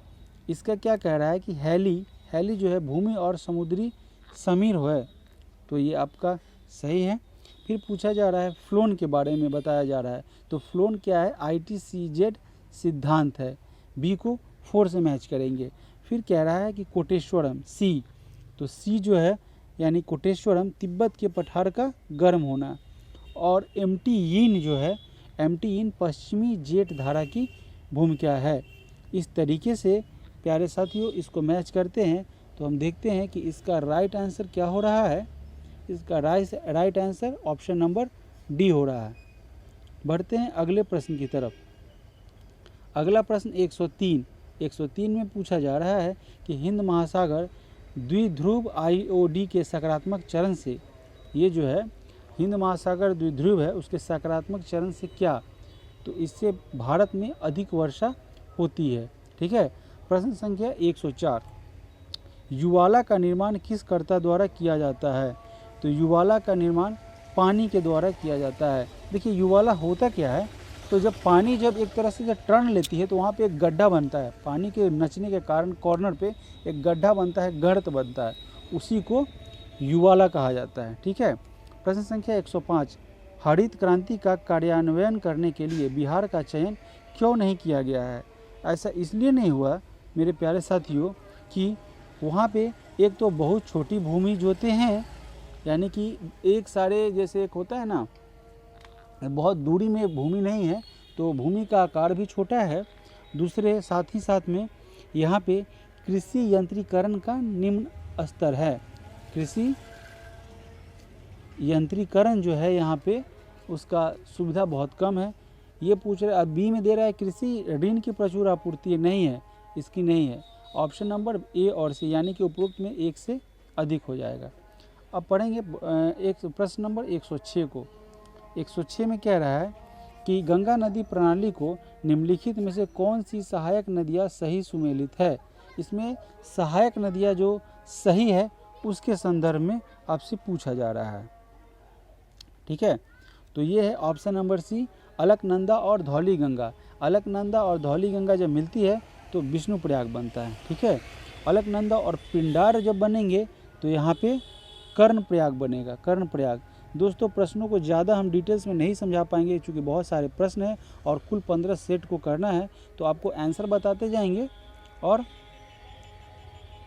इसका क्या कह रहा है कि हैली जो है भूमि और समुद्री समीर है, तो ये आपका सही है। फिर पूछा जा रहा है फ्लोन के बारे में बताया जा रहा है। तो फ्लोन क्या है, ITCZ सिद्धांत है। बी को 4 से मैच करेंगे। फिर कह रहा है कि कोटेश्वरम सी, तो सी जो है यानी कोटेश्वरम तिब्बत के पठार का गर्म होना। और एम्टीयीन जो है, एम्टीयीन पश्चिमी जेट धारा की भूमिका है। इस तरीके से प्यारे साथियों इसको मैच करते हैं तो हम देखते हैं कि इसका राइट आंसर क्या हो रहा है। इसका right answer option number D हो रहा है। बढ़ते हैं अगले प्रश्न की तरफ। अगला प्रश्न 103 में पूछा जा रहा है कि हिंद महासागर द्विध्रुव IOD के सकारात्मक चरण से, ये जो है हिंद महासागर द्विध्रुव है उसके सकारात्मक चरण से क्या, तो इससे भारत में अधिक वर्षा होती है। ठीक है, प्रश्न संख्या 104, युवाला का निर्माण किस कर्ता द्वारा किया जाता है। तो युवाला का निर्माण पानी के द्वारा किया जाता है। देखिए युवाला होता क्या है, तो जब पानी जब एक तरह से जब टर्न लेती है तो वहाँ पे एक गड्ढा बनता है, पानी के नचने के कारण कॉर्नर पे एक गड्ढा बनता है, गर्त बनता है, उसी को युवाला कहा जाता है। ठीक है, प्रश्न संख्या 105, हरित क्रांति का कार्यान्वयन करने के लिए बिहार का चयन क्यों नहीं किया गया है। ऐसा इसलिए नहीं हुआ मेरे प्यारे साथियों कि वहाँ पे एक तो बहुत छोटी भूमि जोते हैं, यानी कि एक सारे जैसे एक होता है ना, बहुत दूरी में भूमि नहीं है तो भूमि का आकार भी छोटा है। दूसरे साथ ही साथ में यहाँ पे कृषि यंत्रीकरण का निम्न स्तर है। कृषि यंत्रीकरण जो है यहाँ पे उसका सुविधा बहुत कम है। ये पूछ रहे, अब बी में दे रहा है कृषि ऋण की प्रचुर आपूर्ति नहीं है, इसकी नहीं है। ऑप्शन नंबर ए और सी यानी कि उपरोक्त में एक से अधिक हो जाएगा। अब पढ़ेंगे एक प्रश्न नंबर 106 को। 106 में कह रहा है कि गंगा नदी प्रणाली को निम्नलिखित में से कौन सी सहायक नदियाँ सही सुमेलित है। इसमें सहायक नदियाँ जो सही है उसके संदर्भ में आपसे पूछा जा रहा है। ठीक है, तो ये है ऑप्शन नंबर सी, अलकनंदा और धौली गंगा। अलकनंदा और धौली गंगा जब मिलती है तो विष्णुप्रयाग बनता है। ठीक है, अलकनंदा और पिंडार जब बनेंगे तो यहाँ पे कर्णप्रयाग बनेगा, कर्णप्रयाग। दोस्तों प्रश्नों को ज़्यादा हम डिटेल्स में नहीं समझा पाएंगे क्योंकि बहुत सारे प्रश्न हैं और कुल 15 सेट को करना है, तो आपको आंसर बताते जाएंगे और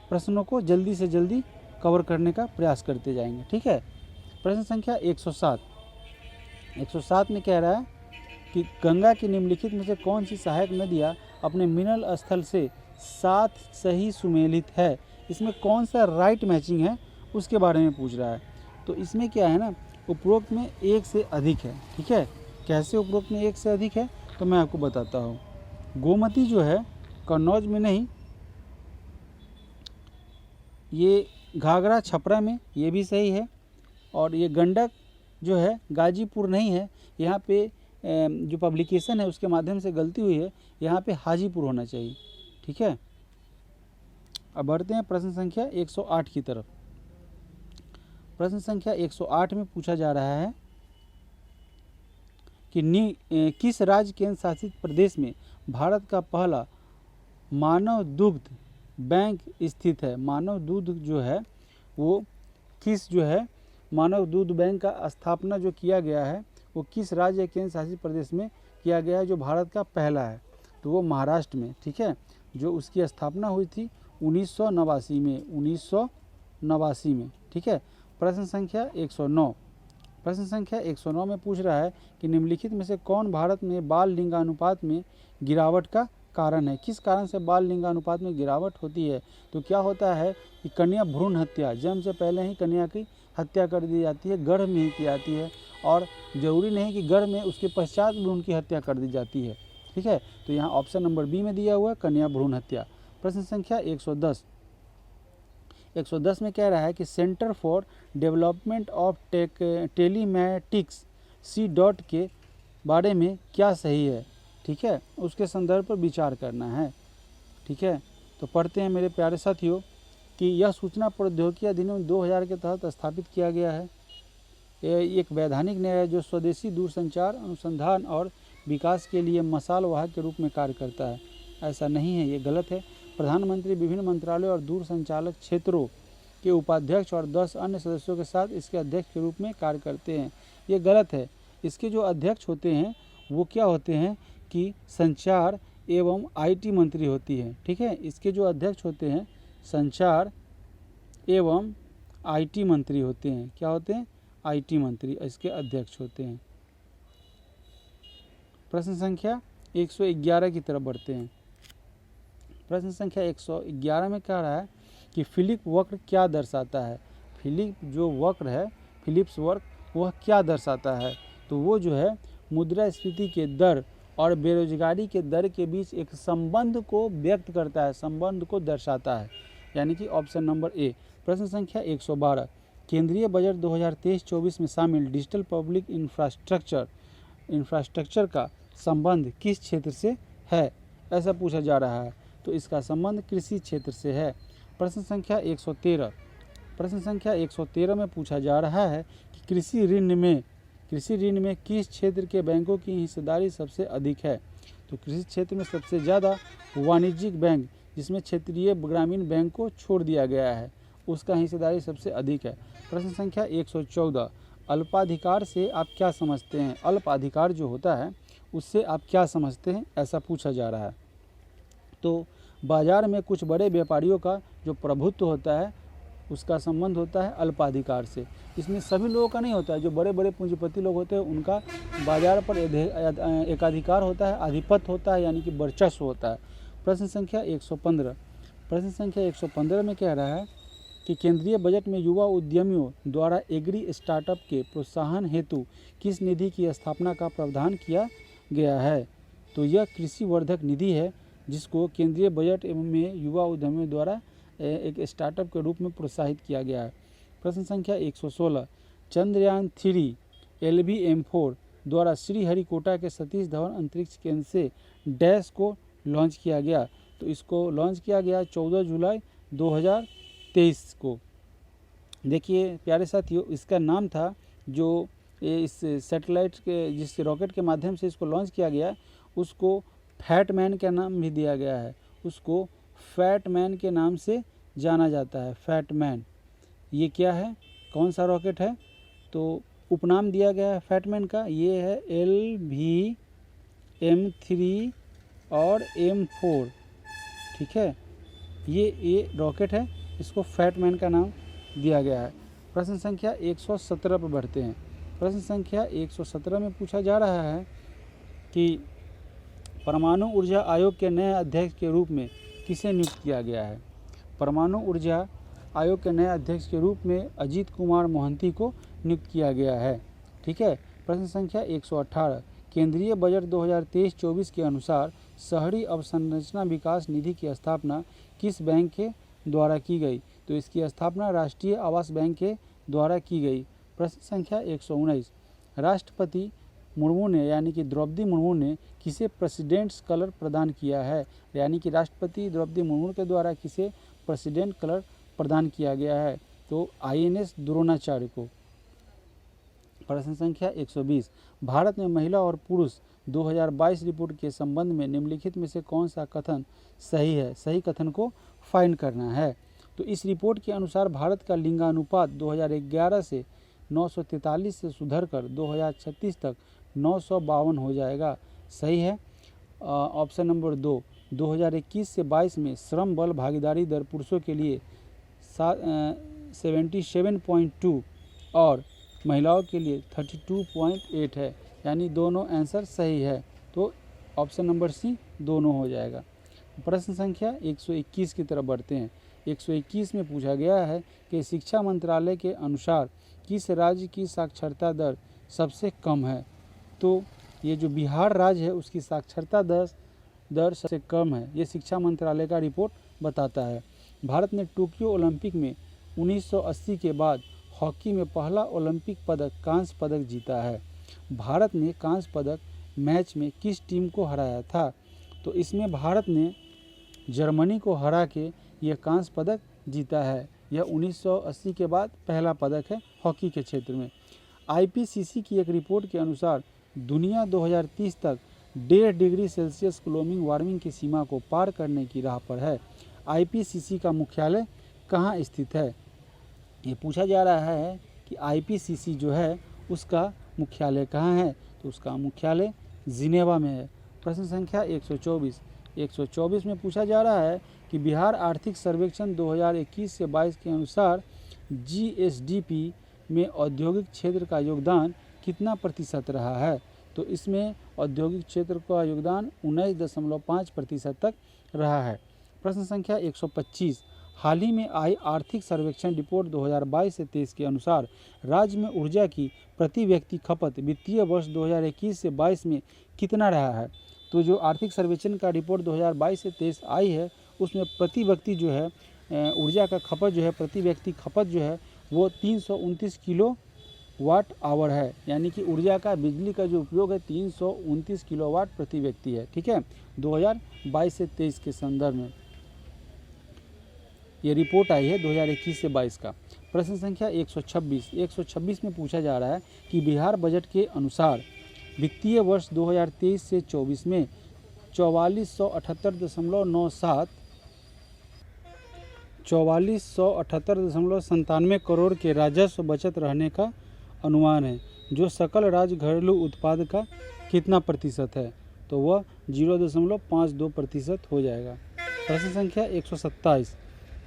प्रश्नों को जल्दी से जल्दी कवर करने का प्रयास करते जाएंगे। ठीक है, प्रश्न संख्या 107, 107 में कह रहा है कि गंगा की निम्नलिखित में से कौन सी सहायक नदियाँ अपने मिनरल स्थल से साथ सही सुमेलित है। इसमें कौन सा राइट मैचिंग है उसके बारे में पूछ रहा है। तो इसमें क्या है ना, उपरोक्त में एक से अधिक है। ठीक है, कैसे उपरोक्त में एक से अधिक है तो मैं आपको बताता हूँ। गोमती जो है कन्नौज में नहीं, ये घाघरा छपरा में, ये भी सही है। और ये गंडक जो है गाजीपुर नहीं है, यहाँ पे जो पब्लिकेशन है उसके माध्यम से गलती हुई है, यहाँ पे हाजीपुर होना चाहिए। ठीक है, अब बढ़ते हैं प्रश्न संख्या 108 की तरफ। प्रश्न संख्या 108 में पूछा जा रहा है कि किस राज्य केंद्र शासित प्रदेश में भारत का पहला मानव दुग्ध बैंक स्थित है। मानव दूध जो है वो किस जो है मानव दूध बैंक का स्थापना जो किया गया है वो किस राज्य केंद्र शासित प्रदेश में किया गया है, जो भारत का पहला है, तो वो महाराष्ट्र में। ठीक है, जो उसकी स्थापना हुई थी 1989 में, 1989 में। ठीक है, प्रश्न संख्या 109। प्रश्न संख्या 109 में पूछ रहा है कि निम्नलिखित में से कौन भारत में बाल लिंगानुपात में गिरावट का कारण है। किस कारण से बाल लिंगानुपात में गिरावट होती है। तो क्या होता है कि कन्या भ्रूण हत्या, जन्म से पहले ही कन्या की हत्या कर दी जाती है, गर्भ में ही की जाती है, और ज़रूरी नहीं कि गर्भ में, उसके पश्चात भी उनकी हत्या कर दी जाती है। ठीक है, तो यहाँ ऑप्शन नंबर बी में दिया हुआ है कन्या भ्रूण हत्या। प्रश्न संख्या 110। 110 में कह रहा है कि centre for development of telematics C के बारे में क्या सही है। ठीक है, उसके संदर्भ पर विचार करना है। ठीक है, तो पढ़ते हैं मेरे प्यारे साथियों कि यह सूचना प्रौद्योगिकी अधिनियम 2000 के तहत स्थापित किया गया है। यह एक वैधानिक न्याय है जो स्वदेशी दूरसंचार अनुसंधान और विकास के लिए मसाल वाहक के रूप में कार्य करता है। ऐसा नहीं है, ये गलत है। प्रधानमंत्री विभिन्न मंत्रालयों और दूर संचालक क्षेत्रों के उपाध्यक्ष और 10 अन्य सदस्यों के साथ इसके अध्यक्ष के रूप में कार्य करते हैं। ये गलत है। इसके जो अध्यक्ष होते हैं वो क्या होते हैं कि संचार एवं IT मंत्री होती है। ठीक है, इसके जो अध्यक्ष होते हैं संचार एवं IT मंत्री होते हैं। क्या होते हैं? IT मंत्री इसके अध्यक्ष होते हैं। प्रश्न संख्या 111 की तरफ बढ़ते हैं। प्रश्न संख्या 111 में कह रहा है कि फिलिप वक्र क्या दर्शाता है। फिलिप जो वक्र है, फिलिप्स वक्र, वह क्या दर्शाता है। तो वो जो है मुद्रास्फीति के दर और बेरोजगारी के दर के बीच एक संबंध को व्यक्त करता है, संबंध को दर्शाता है, यानी कि ऑप्शन नंबर ए। प्रश्न संख्या 112, केंद्रीय बजट 2023-24 में शामिल डिजिटल पब्लिक इंफ्रास्ट्रक्चर का संबंध किस क्षेत्र से है, ऐसा पूछा जा रहा है। तो इसका संबंध कृषि क्षेत्र से है। प्रश्न संख्या 113, प्रश्न संख्या 113 में पूछा जा रहा है कि कृषि ऋण में किस क्षेत्र के बैंकों की हिस्सेदारी सबसे अधिक है। तो कृषि क्षेत्र में सबसे ज़्यादा वाणिज्यिक बैंक, जिसमें क्षेत्रीय ग्रामीण बैंक को छोड़ दिया गया है, उसका हिस्सेदारी सबसे अधिक है। प्रश्न संख्या 114, अल्पाधिकार से आप क्या समझते हैं। अल्पाधिकार जो होता है उससे आप क्या समझते हैं, ऐसा पूछा जा रहा है। तो बाजार में कुछ बड़े व्यापारियों का जो प्रभुत्व होता है उसका संबंध होता है अल्पाधिकार से। इसमें सभी लोगों का नहीं होता है, जो बड़े बड़े पूंजीपति लोग होते हैं उनका बाजार पर एकाधिकार होता है, आधिपत्य होता है, यानी कि वर्चस्व होता है। प्रश्न संख्या 115, प्रश्न संख्या 115 में कह रहा है कि केंद्रीय बजट में युवा उद्यमियों द्वारा एग्री स्टार्टअप के प्रोत्साहन हेतु किस निधि की स्थापना का प्रावधान किया गया है। तो यह कृषि वर्धक निधि है, जिसको केंद्रीय बजट में युवा उद्यमियों द्वारा एक स्टार्टअप के रूप में प्रोत्साहित किया गया है। प्रश्न संख्या 116, चंद्रयान 3 LVM-4 द्वारा श्रीहरिकोटा के सतीश धवन अंतरिक्ष केंद्र से डैश को लॉन्च किया गया। तो इसको लॉन्च किया गया 14 जुलाई 2023 को। देखिए प्यारे साथियों, इसका नाम था जो इस सैटेलाइट के जिस रॉकेट के माध्यम से इसको लॉन्च किया गया उसको फैटमैन का नाम भी दिया गया है, उसको फैटमैन के नाम से जाना जाता है। फैटमैन ये क्या है, कौन सा रॉकेट है, तो उपनाम दिया गया है फैटमैन का, ये है LVM-3 और M4। ठीक है, ये रॉकेट है, इसको फैटमैन का नाम दिया गया है। प्रश्न संख्या 117 पर बढ़ते हैं। प्रश्न संख्या 117 में पूछा जा रहा है कि परमाणु ऊर्जा आयोग के नए अध्यक्ष के रूप में किसे नियुक्त किया गया है। परमाणु ऊर्जा आयोग के नए अध्यक्ष के रूप में अजीत कुमार मोहंती को नियुक्त किया गया है। ठीक है। प्रश्न संख्या 118, केंद्रीय बजट 2023-24 के अनुसार शहरी अवसंरचना विकास निधि की स्थापना किस बैंक के द्वारा की गई। तो इसकी स्थापना राष्ट्रीय आवास बैंक के द्वारा की गई। प्रश्न संख्या 119, राष्ट्रपति मुर्मू ने यानी कि द्रौपदी मुर्मू ने किसे प्रेसिडेंट्स कलर प्रदान किया है। यानी कि राष्ट्रपति द्रौपदी मुर्मू के द्वारा किसे प्रेसिडेंट कलर प्रदान किया गया है। तो INS द्रोणाचार्य को। प्रश्न संख्या 120, भारत में महिला और पुरुष 2022 रिपोर्ट के संबंध में निम्नलिखित में से कौन सा कथन सही है। सही कथन को फाइंड करना है। तो इस रिपोर्ट के अनुसार भारत का लिंगानुपात 2011 से 943 से सुधरकर 2036 तक 952 हो जाएगा। सही है। ऑप्शन नंबर 2, 2021 से 22 में श्रम बल भागीदारी दर पुरुषों के लिए 77.2 और महिलाओं के लिए 32.8 है, यानी दोनों आंसर सही है। तो ऑप्शन नंबर सी दोनों हो जाएगा। प्रश्न संख्या 121 की तरफ बढ़ते हैं। 121 में पूछा गया है कि शिक्षा मंत्रालय के अनुसार किस राज्य की साक्षरता दर सबसे कम है। तो ये जो बिहार राज्य है उसकी साक्षरता दर सबसे कम है। ये शिक्षा मंत्रालय का रिपोर्ट बताता है। भारत ने टोक्यो ओलंपिक में 1980 के बाद हॉकी में पहला ओलंपिक पदक कांस्य पदक जीता है। भारत ने कांस्य पदक मैच में किस टीम को हराया था। तो इसमें भारत ने जर्मनी को हरा के यह कांस्य पदक जीता है। यह 1980 के बाद पहला पदक है हॉकी के क्षेत्र में। IPCC की एक रिपोर्ट के अनुसार दुनिया 2030 तक 1.5 डिग्री सेल्सियस ग्लोबल वार्मिंग की सीमा को पार करने की राह पर है। IPCC का मुख्यालय कहाँ स्थित है। ये पूछा जा रहा है कि IPCC जो है उसका मुख्यालय कहाँ है। तो उसका मुख्यालय जिनेवा में है। प्रश्न संख्या 124 में पूछा जा रहा है कि बिहार आर्थिक सर्वेक्षण 2021 से 22 के अनुसार GSDP में औद्योगिक क्षेत्र का योगदान कितना प्रतिशत रहा है। तो इसमें औद्योगिक क्षेत्र का योगदान 19.5% तक रहा है। प्रश्न संख्या 125, हाल ही में आई आर्थिक सर्वेक्षण रिपोर्ट 2022 से 23 के अनुसार राज्य में ऊर्जा की प्रति व्यक्ति खपत वित्तीय वर्ष 2021 से 22 में कितना रहा है। तो जो आर्थिक सर्वेक्षण का रिपोर्ट 2022 से 23 आई है उसमें प्रति व्यक्ति जो है ऊर्जा का खपत जो है प्रति व्यक्ति खपत जो है वो 329 किलो वाट आवर है। यानी कि ऊर्जा का बिजली का जो उपयोग है 329 किलोवाट प्रति व्यक्ति है। ठीक है। 2022 से 23 के संदर्भ में ये रिपोर्ट आई है 2021 से 22 का। प्रश्न संख्या 126 में पूछा जा रहा है कि बिहार बजट के अनुसार वित्तीय वर्ष 2023 से 24 में 4498.97 करोड़ के राजस्व बचत रहने का अनुमान है, जो सकल राज्य घरेलू उत्पाद का कितना प्रतिशत है। तो वह 0.52% हो जाएगा। प्रश्न संख्या 127,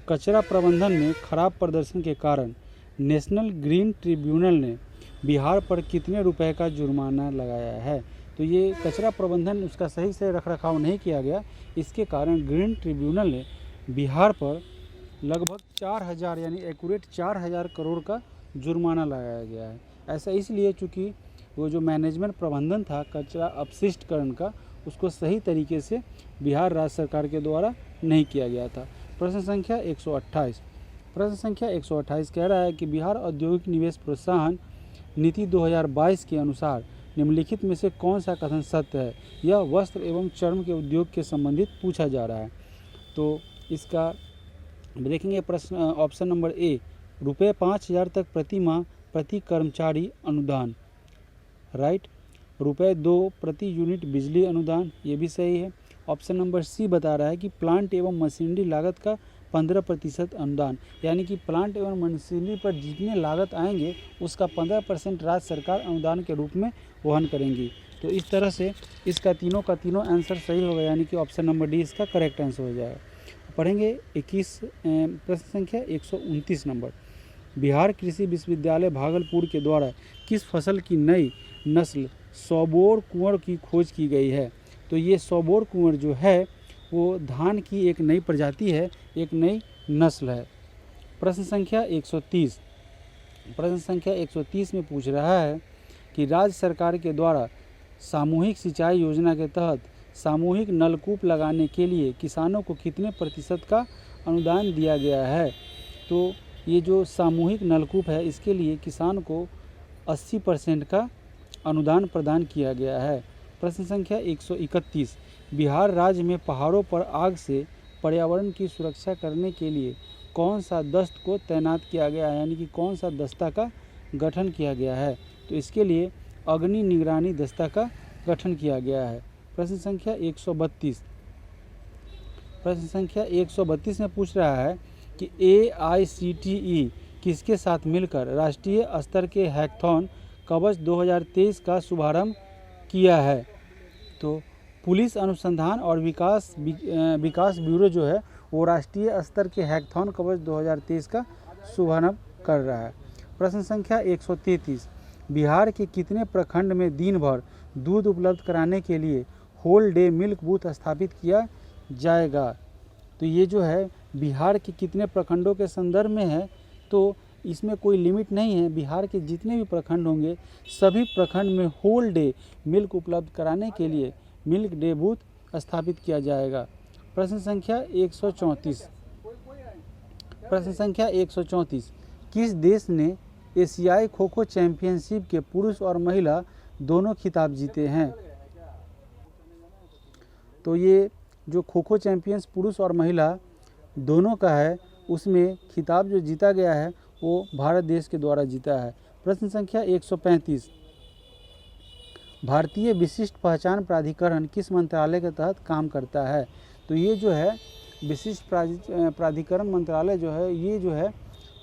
कचरा प्रबंधन में खराब प्रदर्शन के कारण नेशनल ग्रीन ट्रिब्यूनल ने बिहार पर कितने रुपए का जुर्माना लगाया है। तो ये कचरा प्रबंधन उसका सही से रखरखाव नहीं किया गया, इसके कारण ग्रीन ट्रिब्यूनल ने बिहार पर लगभग 4000 यानी एक्यूरेट 4000 करोड़ का जुर्माना लगाया गया है। ऐसा इसलिए चूँकि वो जो मैनेजमेंट प्रबंधन था कचरा अपशिष्टकरण का उसको सही तरीके से बिहार राज्य सरकार के द्वारा नहीं किया गया था। प्रश्न संख्या 128 कह रहा है कि बिहार औद्योगिक निवेश प्रोत्साहन नीति 2022 के अनुसार निम्नलिखित में से कौन सा कथन सत्य है। यह वस्त्र एवं चर्म के उद्योग के संबंधित पूछा जा रहा है। तो इसका देखेंगे प्रश्न ऑप्शन नंबर ए, रुपये 5000 तक प्रति माह प्रति कर्मचारी अनुदान, राइट। रुपये 2 प्रति यूनिट बिजली अनुदान, ये भी सही है। ऑप्शन नंबर सी बता रहा है कि प्लांट एवं मशीनरी लागत का 15% अनुदान, यानी कि प्लांट एवं मशीनरी पर जितने लागत आएंगे उसका 15% राज्य सरकार अनुदान के रूप में वहन करेंगी। तो इस तरह से इसका तीनों का तीनों आंसर सही होगा, यानी कि ऑप्शन नंबर डी इसका करेक्ट आंसर हो जाएगा। पढ़ेंगे प्रश्न संख्या 129 नंबर। बिहार कृषि विश्वविद्यालय भागलपुर के द्वारा किस फसल की नई नस्ल सौबोर कुंवर की खोज की गई है? तो ये सौबोर कुंवर जो है वो धान की एक नई प्रजाति है, एक नई नस्ल है। प्रश्न संख्या 130। प्रश्न संख्या 130 में पूछ रहा है कि राज्य सरकार के द्वारा सामूहिक सिंचाई योजना के तहत सामूहिक नलकूप लगाने के लिए किसानों को कितने प्रतिशत का अनुदान दिया गया है? तो ये जो सामूहिक नलकूप है इसके लिए किसान को 80% का अनुदान प्रदान किया गया है। प्रश्न संख्या 131। बिहार राज्य में पहाड़ों पर आग से पर्यावरण की सुरक्षा करने के लिए कौन सा दस्त को तैनात किया गया है, यानी कि कौन सा दस्ता का गठन किया गया है? तो इसके लिए अग्नि निगरानी दस्ता का गठन किया गया है। प्रश्न संख्या 132। प्रश्न संख्या 132 में पूछ रहा है कि AICTE किसके साथ मिलकर राष्ट्रीय स्तर के हैकाथॉन कवच 2023 का शुभारंभ किया है? तो पुलिस अनुसंधान और विकास ब्यूरो जो है वो राष्ट्रीय स्तर के हैकाथॉन कवच 2023 का शुभारंभ कर रहा है। प्रश्न संख्या 133। बिहार के कितने प्रखंड में दिन भर दूध उपलब्ध कराने के लिए होल डे मिल्क बूथ स्थापित किया जाएगा? तो ये जो है बिहार के कितने प्रखंडों के संदर्भ में है, तो इसमें कोई लिमिट नहीं है। बिहार के जितने भी प्रखंड होंगे सभी प्रखंड में होल डे मिल्क उपलब्ध कराने के लिए मिल्क डे बूथ स्थापित किया जाएगा। प्रश्न संख्या 134। प्रश्न संख्या 134। किस देश ने एशियाई खो खो चैंपियनशिप के पुरुष और महिला दोनों खिताब जीते हैं? तो ये जो खो खो चैंपियंस पुरुष और महिला दोनों का है उसमें खिताब जो जीता गया है वो भारत देश के द्वारा जीता है। प्रश्न संख्या 135। भारतीय विशिष्ट पहचान प्राधिकरण किस मंत्रालय के तहत काम करता है? तो ये जो है विशिष्ट प्राधिकरण मंत्रालय जो है ये जो है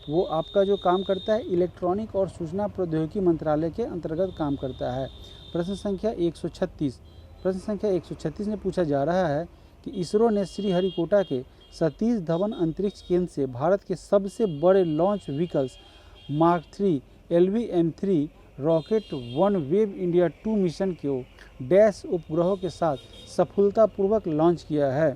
वो आपका जो काम करता है इलेक्ट्रॉनिक और सूचना प्रौद्योगिकी मंत्रालय के अंतर्गत काम करता है। प्रश्न संख्या 136। प्रश्न संख्या 136 में पूछा जा रहा है कि इसरो ने श्रीहरिकोटा के सतीश धवन अंतरिक्ष केंद्र से भारत के सबसे बड़े launch vehicles mark 3 LV-M3 rocket one wave India 2 mission को डैश उपग्रहों के साथ सफलतापूर्वक लॉन्च किया है।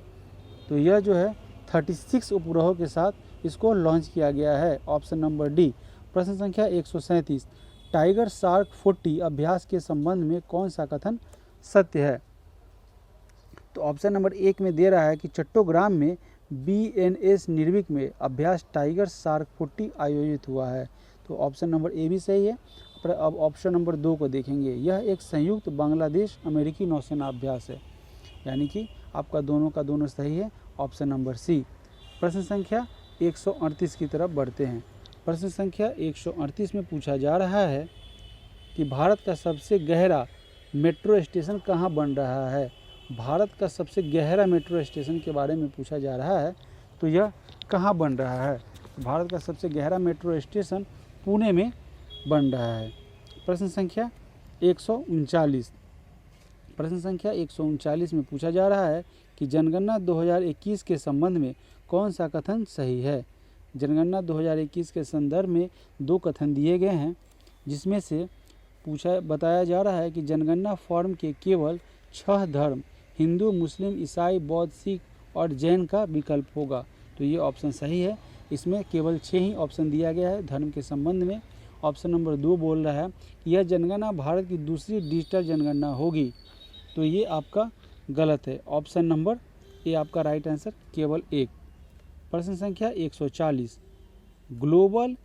तो यह जो है 36 उपग्रहों के साथ इसको लॉन्च किया गया है। Option number D. प्रश्न संख्या 137। टाइगर शार्क 40 अभ्यास के संबंध में कौन सा कथन सत्य है? तो ऑप्शन नंबर 1 में दे रहा है कि चट्टोग्राम में BNS निर्विक में अभ्यास टाइगर शार्क 40 आयोजित हुआ है। तो ऑप्शन नंबर ए भी सही है। अब ऑप्शन नंबर 2 को देखेंगे। यह एक संयुक्त बांग्लादेश अमेरिकी नौसेना अभ्यास है, यानी कि आपका दोनों का दोनों सही है। Option number C. प्रश्न संख्या 138 की तरफ बढ़ते हैं। प्रश्न संख्या 138 में पूछा जा रहा है कि भारत का सबसे गहरा मेट्रो स्टेशन कहाँ बन रहा है? भारत का सबसे गहरा मेट्रो स्टेशन के बारे में पूछा जा रहा है, तो यह कहाँ बन रहा है? भारत का सबसे गहरा मेट्रो स्टेशन पुणे में बन रहा है। प्रश्न संख्या 139। प्रश्न संख्या 139 में पूछा जा रहा है कि जनगणना 2021 के संबंध में कौन सा कथन सही है? जनगणना 2021 के संदर्भ में 2 कथन दिए गए हैं, जिसमें से बताया जा रहा है कि जनगणना फॉर्म के केवल 6 धर्म हिंदू, मुस्लिम, ईसाई, बौद्ध, सिख और जैन का विकल्प होगा। तो ये ऑप्शन सही है। इसमें केवल 6 ही ऑप्शन दिया गया है धर्म के संबंध में। ऑप्शन नंबर 2 बोल रहा है कि यह जनगणना भारत की दूसरी डिजिटल जनगणना होगी। तो ये आपका गलत है। ऑप्शन नंबर ए आपका राइट आंसर, केवल 1। प्रश्न संख्या 140। ग्लोबल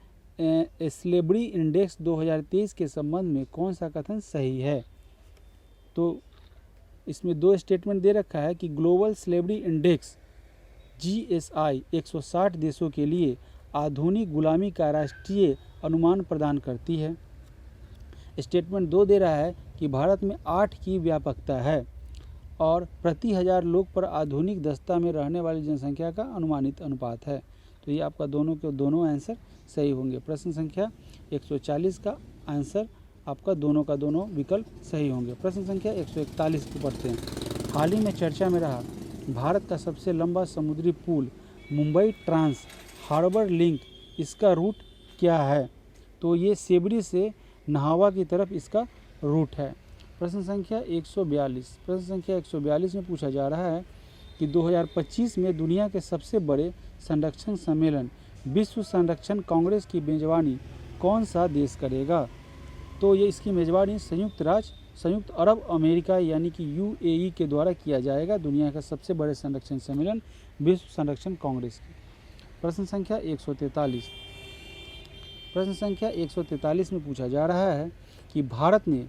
स्लेवरी इंडेक्स 2023 के संबंध में कौन सा कथन सही है? तो इसमें 2 स्टेटमेंट दे रखा है कि ग्लोबल स्लेवरी इंडेक्स GSI 160 देशों के लिए आधुनिक गुलामी का राष्ट्रीय अनुमान प्रदान करती है। स्टेटमेंट 2 दे रहा है कि भारत में 8 की व्यापकता है और प्रति 1000 लोग पर आधुनिक दस्ता में रहने वाली जनसंख्या का अनुमानित अनुपात है। तो ये आपका दोनों के दोनों आंसर सही होंगे। प्रश्न संख्या 140 का आंसर आपका दोनों का दोनों विकल्प सही होंगे। प्रश्न संख्या 141 को पढ़ते हैं। हाल ही में चर्चा में रहा भारत का सबसे लंबा समुद्री पुल मुंबई ट्रांस हार्बर लिंक, इसका रूट क्या है? तो ये सेबरी से नहावा की तरफ इसका रूट है। प्रश्न संख्या 142। प्रश्न संख्या 142 में पूछा जा रहा है कि 2025 में दुनिया के सबसे बड़े संरक्षण सम्मेलन विश्व संरक्षण कांग्रेस की मेजबानी कौन सा देश करेगा? तो ये इसकी मेजबानी संयुक्त अरब अमेरिका यानी कि UAE के द्वारा किया जाएगा। दुनिया का सबसे बड़े संरक्षण सम्मेलन विश्व संरक्षण कांग्रेस की। प्रश्न संख्या 143। प्रश्न संख्या 143 में पूछा जा रहा है कि भारत ने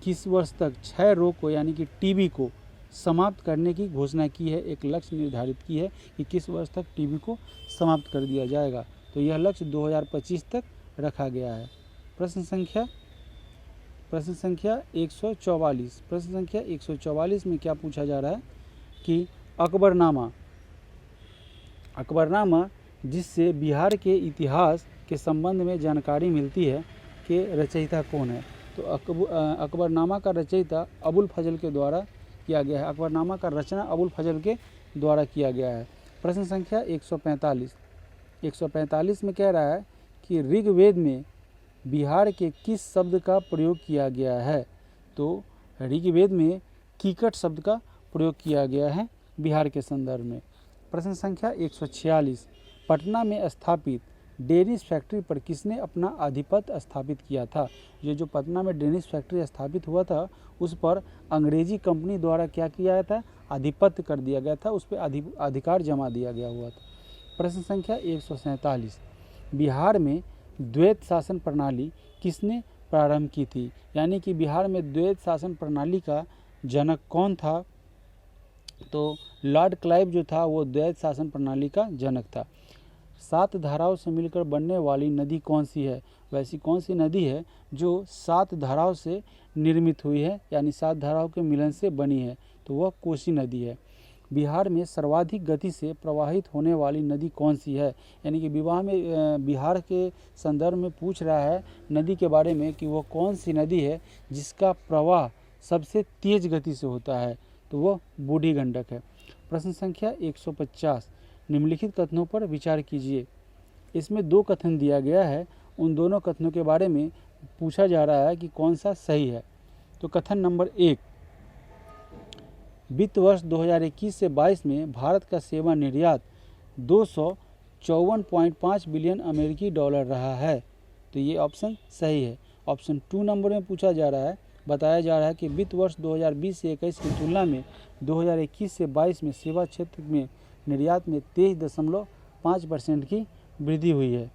किस वर्ष तक क्षय रोग को यानी कि टीबी को समाप्त करने की घोषणा की है? एक लक्ष्य निर्धारित की है कि किस वर्ष तक टीबी को समाप्त कर दिया जाएगा। तो यह लक्ष्य 2025 तक रखा गया है। प्रश्न संख्या 144। प्रश्न संख्या 144 में क्या पूछा जा रहा है कि अकबरनामा जिससे बिहार के इतिहास के संबंध में जानकारी मिलती है के रचयिता कौन है? तो अकबरनामा का रचयिता अबुल फजल के द्वारा किया गया है। अकबरनामा का रचना अबुल फजल के द्वारा किया गया है। प्रश्न संख्या 145 में कह रहा है कि ऋग्वेद में बिहार के किस शब्द का प्रयोग किया गया है? तो ऋग्वेद में कीकट शब्द का प्रयोग किया गया है बिहार के संदर्भ में। प्रश्न संख्या 146। पटना में स्थापित डेनिश फैक्ट्री पर किसने अपना आधिपत्य स्थापित किया था? ये जो पटना में डेनिश फैक्ट्री स्थापित हुआ था उस पर अंग्रेजी कंपनी द्वारा क्या किया था? आधिपत्य कर दिया गया था, उस पर अधिकार जमा दिया गया हुआ था। प्रश्न संख्या 147। बिहार में द्वैत शासन प्रणाली किसने प्रारंभ की थी? यानी कि बिहार में द्वैत शासन प्रणाली का जनक कौन था? तो लॉर्ड क्लाइव जो था वो द्वैत शासन प्रणाली का जनक था। 7 धाराओं से मिलकर बनने वाली नदी कौन सी है? वैसी कौन सी नदी है जो 7 धाराओं से निर्मित हुई है यानी 7 धाराओं के मिलन से बनी है? तो वह कोसी नदी है। बिहार में सर्वाधिक गति से प्रवाहित होने वाली नदी कौन सी है? यानी कि बिहार के संदर्भ में पूछ रहा है नदी के बारे में कि वह कौन सी नदी है जिसका प्रवाह सबसे तेज गति से होता है? तो वह बूढ़ी गंडक है। प्रश्न संख्या 150। निम्नलिखित कथनों पर विचार कीजिए। इसमें 2 कथन दिया गया है, उन दोनों कथनों के बारे में पूछा जा रहा है कि कौन सा सही है। तो कथन नंबर 1, वित्त वर्ष 2021 से 22 में भारत का सेवा निर्यात 254.5 बिलियन अमेरिकी डॉलर रहा है। तो ये ऑप्शन सही है। ऑप्शन 2 नंबर में बताया जा रहा है कि वित्त वर्ष 2020 से 21 की तुलना में 2021 से 22 में सेवा क्षेत्र में निर्यात में 23.5% की वृद्धि हुई है।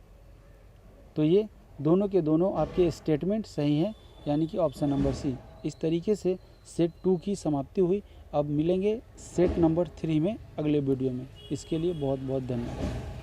तो ये दोनों के दोनों आपके स्टेटमेंट सही हैं, यानी कि ऑप्शन नंबर सी। इस तरीके से सेट 2 की समाप्ति हुई। अब मिलेंगे सेट नंबर 3 में अगले वीडियो में। इसके लिए बहुत बहुत धन्यवाद।